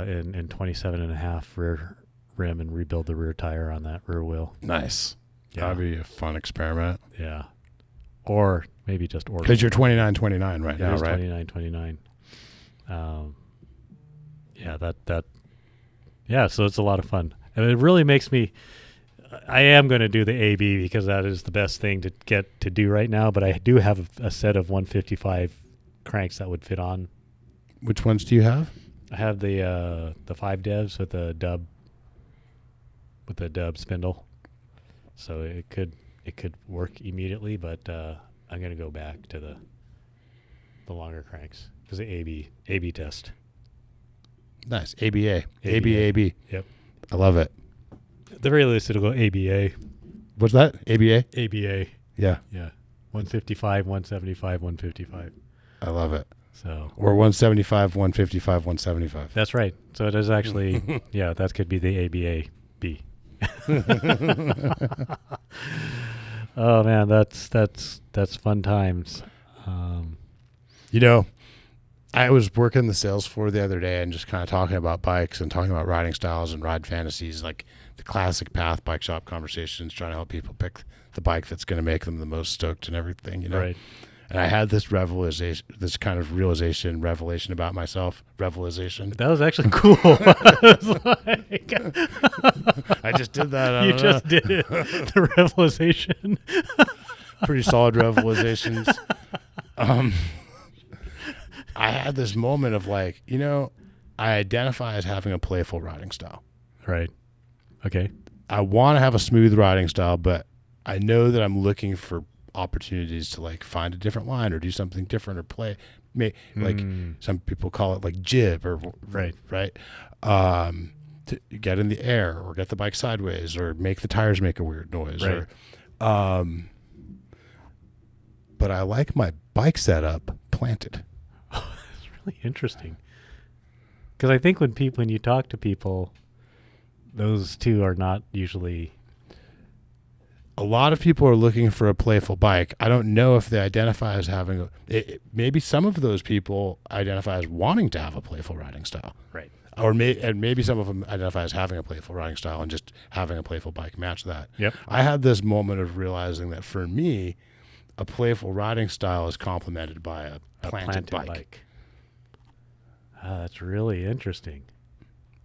in 27 and a half rear rim and rebuild the rear tire on that rear wheel. Nice. Yeah. That'd be a fun experiment. Yeah. Or maybe just order. Because you're 29.29 right now, right? 29.29. So it's a lot of fun. And it really makes me, I am going to do the AB because that is the best thing to get to do right now. But I do have a set of 155 cranks that would fit on. Which ones do you have? I have the 5 devs with the dub spindle. So it could work immediately, but I'm going to go back to the longer cranks because the AB test. Nice. ABA. ABA. AB. Yep. I love it. At the very least, it'll go ABA. What's that? ABA? ABA. Yeah. Yeah. 155, 175, 155. I love it. So. Or 175, 155, 175. That's right. So it is actually, yeah, that could be the ABA B. Oh man, that's fun times. I was working the sales floor the other day and just kind of talking about bikes and talking about riding styles and ride fantasies, like the classic Path bike shop conversations, trying to help people pick the bike that's going to make them the most stoked and everything, Right. And I had this revelation about myself. Revelation. That was actually cool. I was like, I just did that. you just did it. The revelation. Pretty solid revelations. I had this moment of like, I identify as having a playful riding style. Right. Okay. I want to have a smooth riding style, but I know that I'm looking for opportunities to like find a different line or do something different or play. Like some people call it like jib or right. To get in the air or get the bike sideways or make the tires make a weird noise. Right. But I like my bike setup planted. Oh, that's really interesting. Because I think when you talk to people, those two are not usually. A lot of people are looking for a playful bike. I don't know if they identify as having maybe some of those people identify as wanting to have a playful riding style. Right. And maybe some of them identify as having a playful riding style and just having a playful bike match that. Yep. I had this moment of realizing that for me, a playful riding style is complemented by a planted bike. Oh, that's really interesting.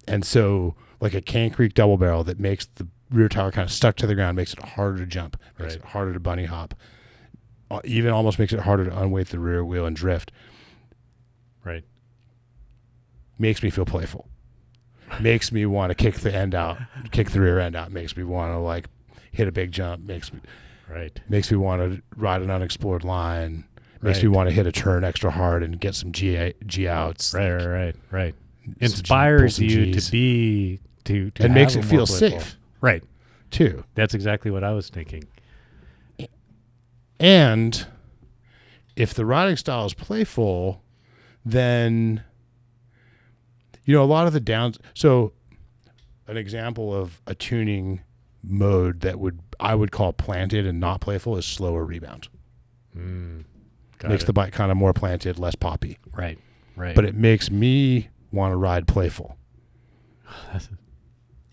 And so like a Cane Creek double barrel that makes the rear tire kind of stuck to the ground, makes it harder to jump, makes it harder to bunny hop, even almost makes it harder to unweight the rear wheel and drift. Right. Makes me feel playful. Makes me want to kick the rear end out. Makes me want to like hit a big jump. Makes me want to ride an unexplored line. Makes me want to hit a turn extra hard and get some G outs. Right. Inspires you to be to and makes it feel safe. Right. Too. That's exactly what I was thinking. And if the riding style is playful, then a lot of the downs. So an example of a tuning mode that I would call planted and not playful is slower rebound. Makes the bike kind of more planted, less poppy. Right. But it makes me want to ride playful.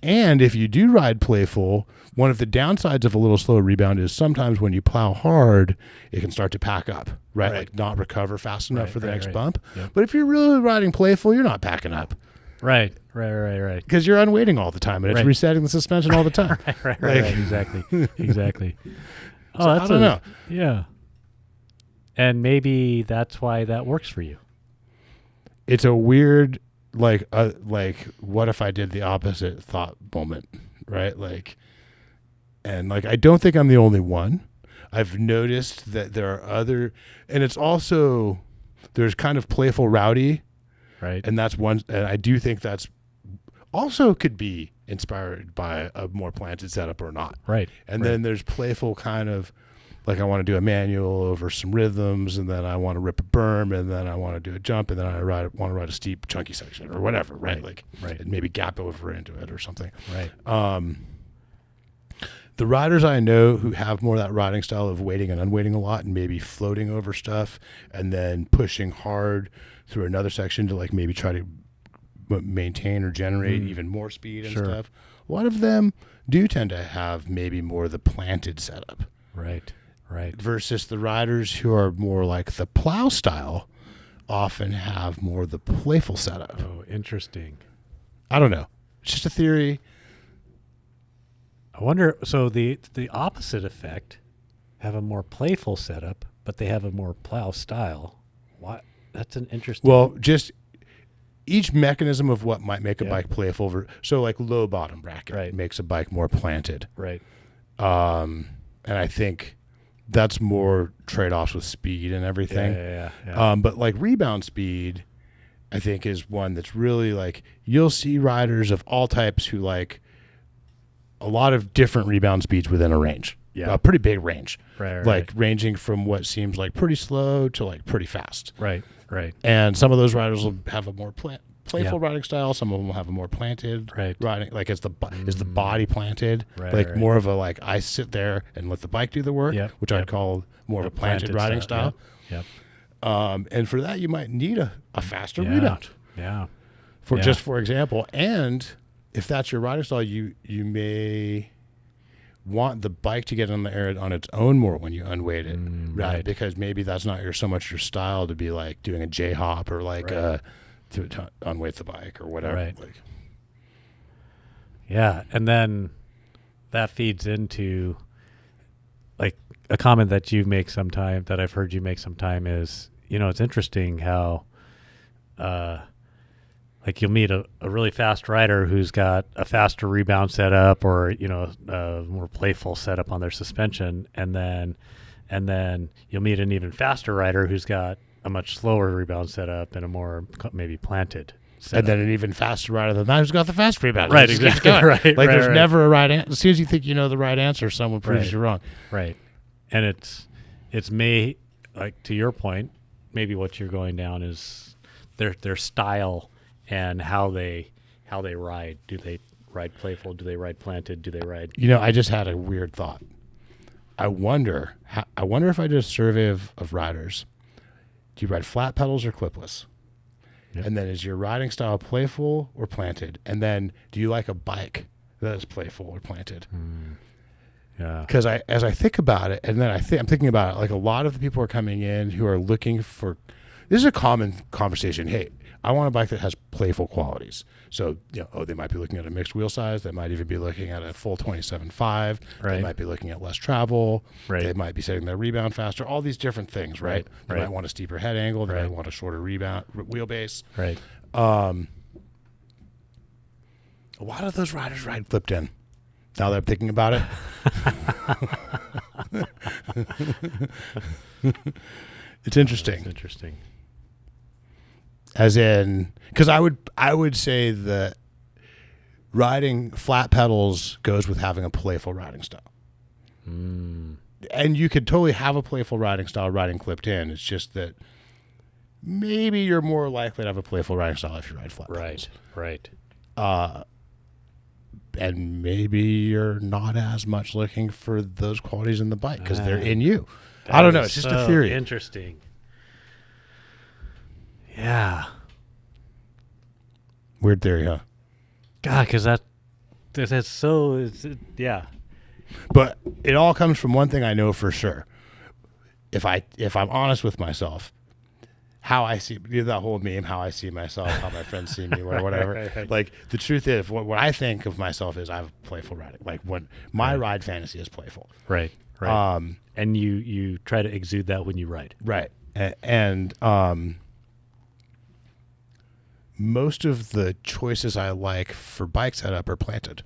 And if you do ride playful, one of the downsides of a little slower rebound is sometimes when you plow hard, it can start to pack up, right? Like not recover fast enough for the next bump. Yep. But if you're really riding playful, you're not packing up. Right. Because you're unweighting all the time and it's resetting the suspension all the time. Right. Exactly. Oh, I don't know. Yeah. And maybe that's why that works for you. It's a weird, like what if I did the opposite thought moment, right? And I don't think I'm the only one. I've noticed that there are other, and it's also, there's kind of playful rowdy. Right. And that's one, and I do think that's also could be inspired by a more planted setup or not. Right. And then there's playful kind of, like I want to do a manual over some rhythms, and then I want to rip a berm, and then I want to do a jump, and then I want to ride a steep, chunky section or whatever, right? And maybe gap over into it or something. Right. The riders I know who have more of that riding style of weighting and unweighting a lot and maybe floating over stuff and then pushing hard through another section to maybe try to maintain or generate even more speed and stuff. A lot of them do tend to have maybe more of the planted setup. Right. Versus the riders who are more like the plow style often have more of the playful setup. Oh, interesting. I don't know. It's just a theory. I wonder, so the opposite effect, have a more playful setup, but they have a more plow style. What? That's an interesting. Well, just each mechanism of what might make a bike playful. So low bottom bracket makes a bike more planted. Right. And I think that's more trade-offs with speed and everything. Yeah. But rebound speed, I think, is one that's really you'll see riders of all types who like a lot of different rebound speeds within a range. Yeah. A pretty big range. Right. Ranging from what seems like pretty slow to pretty fast. Right. And some of those riders will have a more playful riding style. Some of them will have a more planted riding. Is the body planted? More of a I sit there and let the bike do the work, which I'd call more of a planted riding style. Yep. And for that, you might need a faster rebound. Yeah. Just for example, and if that's your riding style, you may want the bike to get on the air on its own more when you unweight it, right? Because maybe that's not so much your style to be like doing a J hop or like to unweight the bike or whatever. Right. Yeah, and then that feeds into like a comment that you make sometime, that I've heard you make sometime, is, it's interesting how like you'll meet a really fast rider who's got a faster rebound setup, or a more playful setup on their suspension, and then you'll meet an even faster rider who's got a much slower rebound setup and a more maybe planted setup. And then an even faster rider than that who's got the fast rebound. Right, exactly. Right. Like there's never a right answer. As soon as you think you know the right answer, someone proves you wrong. Right. And it's like, to your point, maybe what you're going down is their style and how they ride. Do they ride playful? Do they ride planted? Do they ride? I just had a weird thought. I wonder if I did a survey of riders. Do you ride flat pedals or clipless? Yep. And then is your riding style playful or planted? And then do you like a bike that is playful or planted? Yeah. Because as I think about it, and then I'm thinking about it, like a lot of the people are coming in who are looking for. This is a common conversation. Hey, I want a bike that has playful qualities. So, they might be looking at a mixed wheel size. They might even be looking at a full 27.5. Right. They might be looking at less travel. Right. They might be setting their rebound faster. All these different things, right? They might want a steeper head angle. They might want a shorter rebound wheelbase. Right. A lot of those riders ride flipped in. Now that I'm thinking about it. It's interesting. It's interesting. As in, because I would say that riding flat pedals goes with having a playful riding style. And you could totally have a playful riding style riding clipped in. It's just that maybe you're more likely to have a playful riding style if you ride flat pedals. Right. And maybe you're not as much looking for those qualities in the bike because they're in you. I don't know. It's just a theory. Interesting. Yeah. Weird theory, huh? God, because that's so. Yeah. But it all comes from one thing I know for sure. If I'm honest with myself, how I see that whole meme, how I see myself, how my friends see me, or whatever. Right. Like the truth is, what I think of myself is I have playful riding. Like when my ride fantasy is playful. Right. And you try to exude that when you ride. Right. And most of the choices I like for bike setup are planted.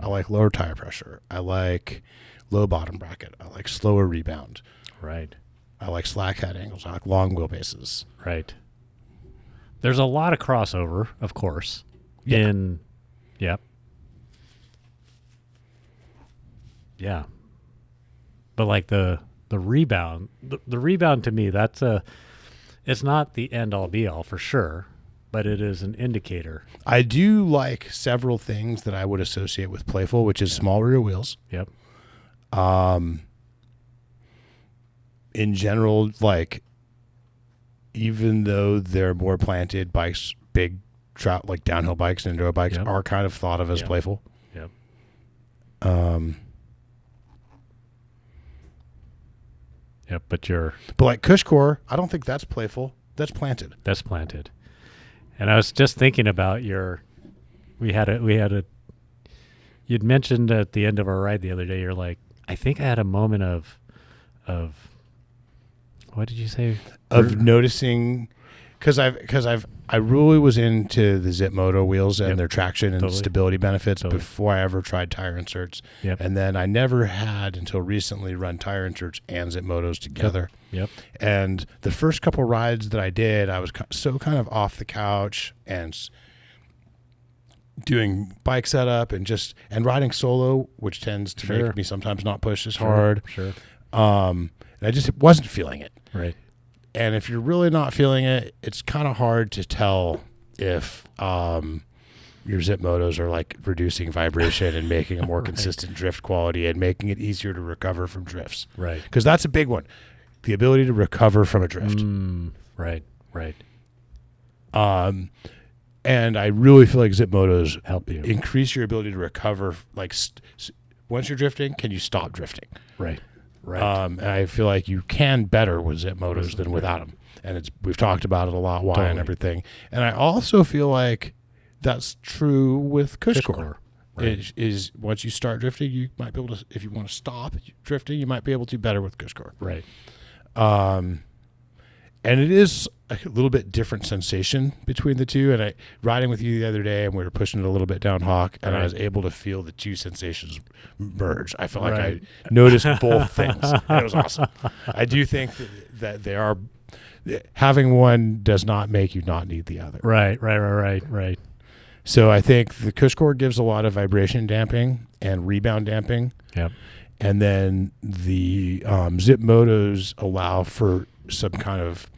I like lower tire pressure. I like low bottom bracket. I like slower rebound. Right. I like slack head angles. I like long wheelbases. Right. There's a lot of crossover, of course. Yeah. Yeah. But like the rebound, the rebound to me, it's not the end all be all for sure, but it is an indicator. I do like several things that I would associate with playful, which is small rear wheels. Yep. In general, like even though they're more planted, bikes, big like downhill bikes and enduro bikes are kind of thought of as playful. Yep. Yep, but like Cushcore, I don't think that's playful. That's planted. That's planted. And I was just thinking about you'd mentioned at the end of our ride the other day, you're like, I think I had a moment of what did you say? Of noticing, because I really was into the Zip Moto wheels and their traction and stability benefits before I ever tried tire inserts. Yep. And then I never had until recently run tire inserts and Zip Motos together. Yep. And the first couple rides that I did, I was so kind of off the couch and doing bike setup and riding solo, which tends to make me sometimes not push as hard. Sure. And I just wasn't feeling it. Right. And if you're really not feeling it, it's kind of hard to tell if your Zip Motos are like reducing vibration and making a more consistent drift quality and making it easier to recover from drifts. Right. Because that's a big one. The ability to recover from a drift. Right. And I really feel like Zip Motos help you increase your ability to recover, like once you're drifting, can you stop drifting? Right. And I feel like you can better with zip motos than without them. And we've talked about it a lot, why and everything. And I also feel like that's true with Cushcore. Right. Is once you start drifting, you might be able to, if you want to stop drifting, you might be able to better with Cushcore. Right. And it is a little bit different sensation between the two. And I riding with you the other day, and we were pushing it a little bit down Hawk, and I was able to feel the two sensations merge. I felt like I noticed both things, and it was awesome. I do think that they are, having one does not make you not need the other. Right. So I think the Cushcore gives a lot of vibration damping and rebound damping. Yep. And then the zip motos allow for some kind of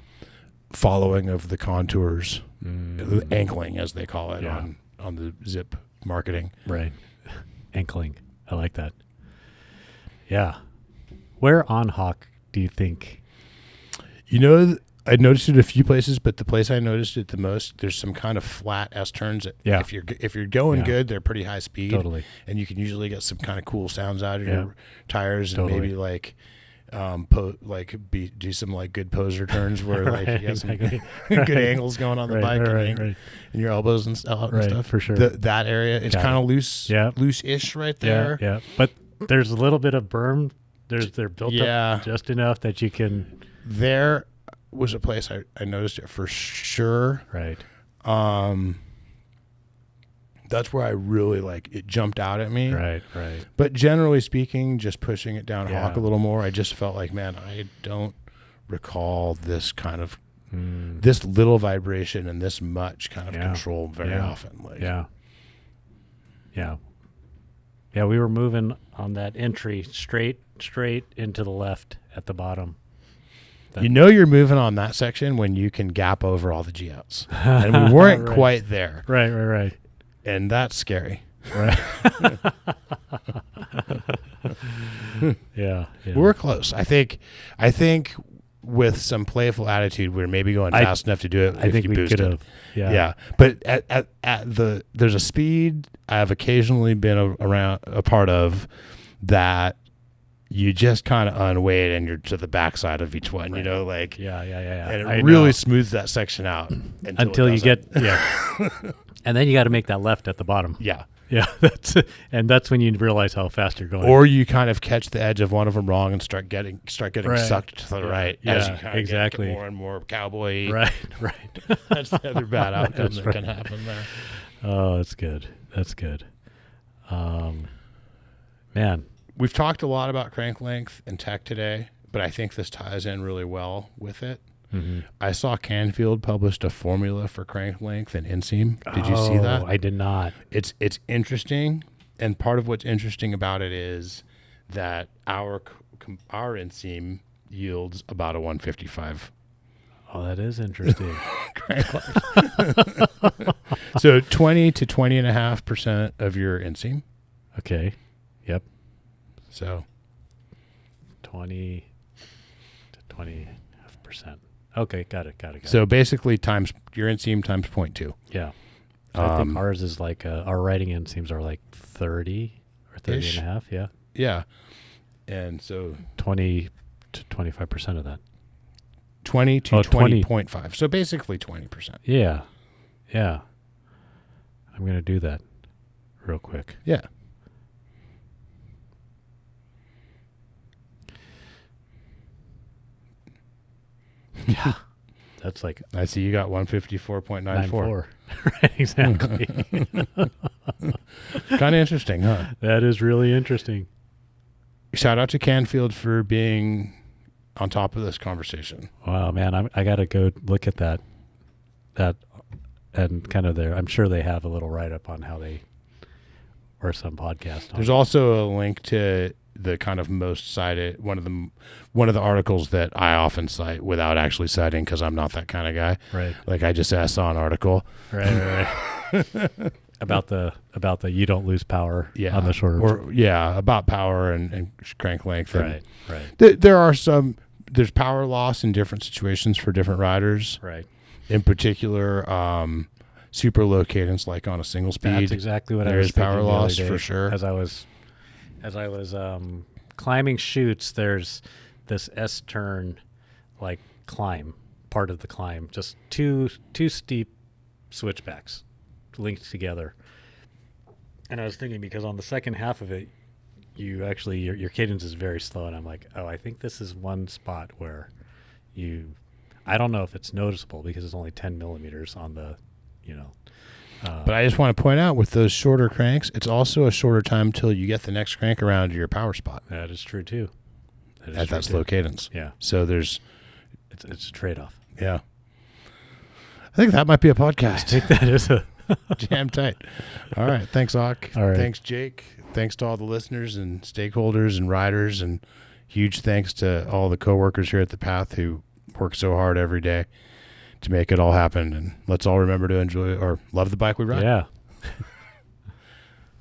following of the contours, ankling as they call it on the zip marketing. Right. Ankling. I like that. Yeah. Where on Hawk do you think? I noticed it a few places, but the place I noticed it the most, there's some kind of flat S turns. If you're going good, they're pretty high speed. Totally. And you can usually get some kind of cool sounds out of your tires, and maybe like do some like good poser turns where like you got some good angles going on the bike and your elbows and stuff. For sure. That area, it's kind of loose-ish right there. Yeah. But there's a little bit of berm. They're built up just enough that you can. There was a place I noticed it for sure. Right. That's where I really it jumped out at me. Right. But generally speaking, just pushing it down Hawk a little more, I just felt like, man, I don't recall this kind of this little vibration and this much kind of control very often. Yeah, we were moving on that entry straight into the left at the bottom. You're moving on that section when you can gap over all the G-outs. And we weren't quite there. Right. And that's scary. Right. Yeah. We're close. I think with some playful attitude, we're maybe going fast enough to do it. I think we could have. Yeah. But there's a speed I've occasionally been a part of that you just kind of unweight and you're to the backside of each one, Yeah. And it really smooths that section out until you get, and then you got to make that left at the bottom. Yeah. Yeah. That's when you realize how fast you're going. Or you kind of catch the edge of one of them wrong and start getting sucked to the right as you kind of get more and more cowboy. Right. That's the other bad outcome that can happen there. Oh, that's good. Man. We've talked a lot about crank length and tech today, but I think this ties in really well with it. Mm-hmm. I saw Canfield published a formula for crank length and inseam. Did you see that? I did not. It's interesting, and part of what's interesting about it is that our inseam yields about a 155. Oh, that is interesting. Crank length. So 20 to 20.5% of your inseam. Okay. Yep. So 20 to 20.5%. Okay, got it. So basically, times your inseam times 0.2. Yeah. I think ours is like our writing inseams are like 30 or 30 and a half. Yeah. Yeah. And so 20 to 25% of that. 20 to 20.5. So basically 20%. Yeah. I'm going to do that real quick. Yeah. Yeah. That's like, I see you got 154.94. Right, exactly. Kind of interesting, huh? That is really interesting. Shout out to Canfield for being on top of this conversation. Wow, man, I got to go look at that and kind of there. I'm sure they have a little write-up on how they, or some podcast. There's also a link to the kind of most cited one of the articles that I often cite without actually citing because I'm not that kind of guy. Right. Like I just saw an article. Right. about the you don't lose power on the shorter. About power and crank length. Right. There's power loss in different situations for different riders. Right. In particular, super low cadence, like on a single speed. That's exactly what I was thinking. There's power loss the other day for sure. As I was as I was climbing chutes, there's this S-turn like climb, part of the climb, just two steep switchbacks linked together. And I was thinking, because on the second half of it, you actually your cadence is very slow, and I'm like, oh, I think this is one spot where I don't know if it's noticeable because it's only 10 millimeters on the, But I just want to point out, with those shorter cranks, it's also a shorter time till you get the next crank around to your power spot. That is true too. At that slow cadence. Yeah. So there's... It's a trade-off. Yeah. I think that might be a podcast. I think that is a... Jam tight. All right. Thanks, Auk. All right. Thanks, Jake. Thanks to all the listeners and stakeholders and riders, and huge thanks to all the coworkers here at the Path who work so hard every day to make it all happen. And let's all remember to enjoy or love the bike we ride. Yeah.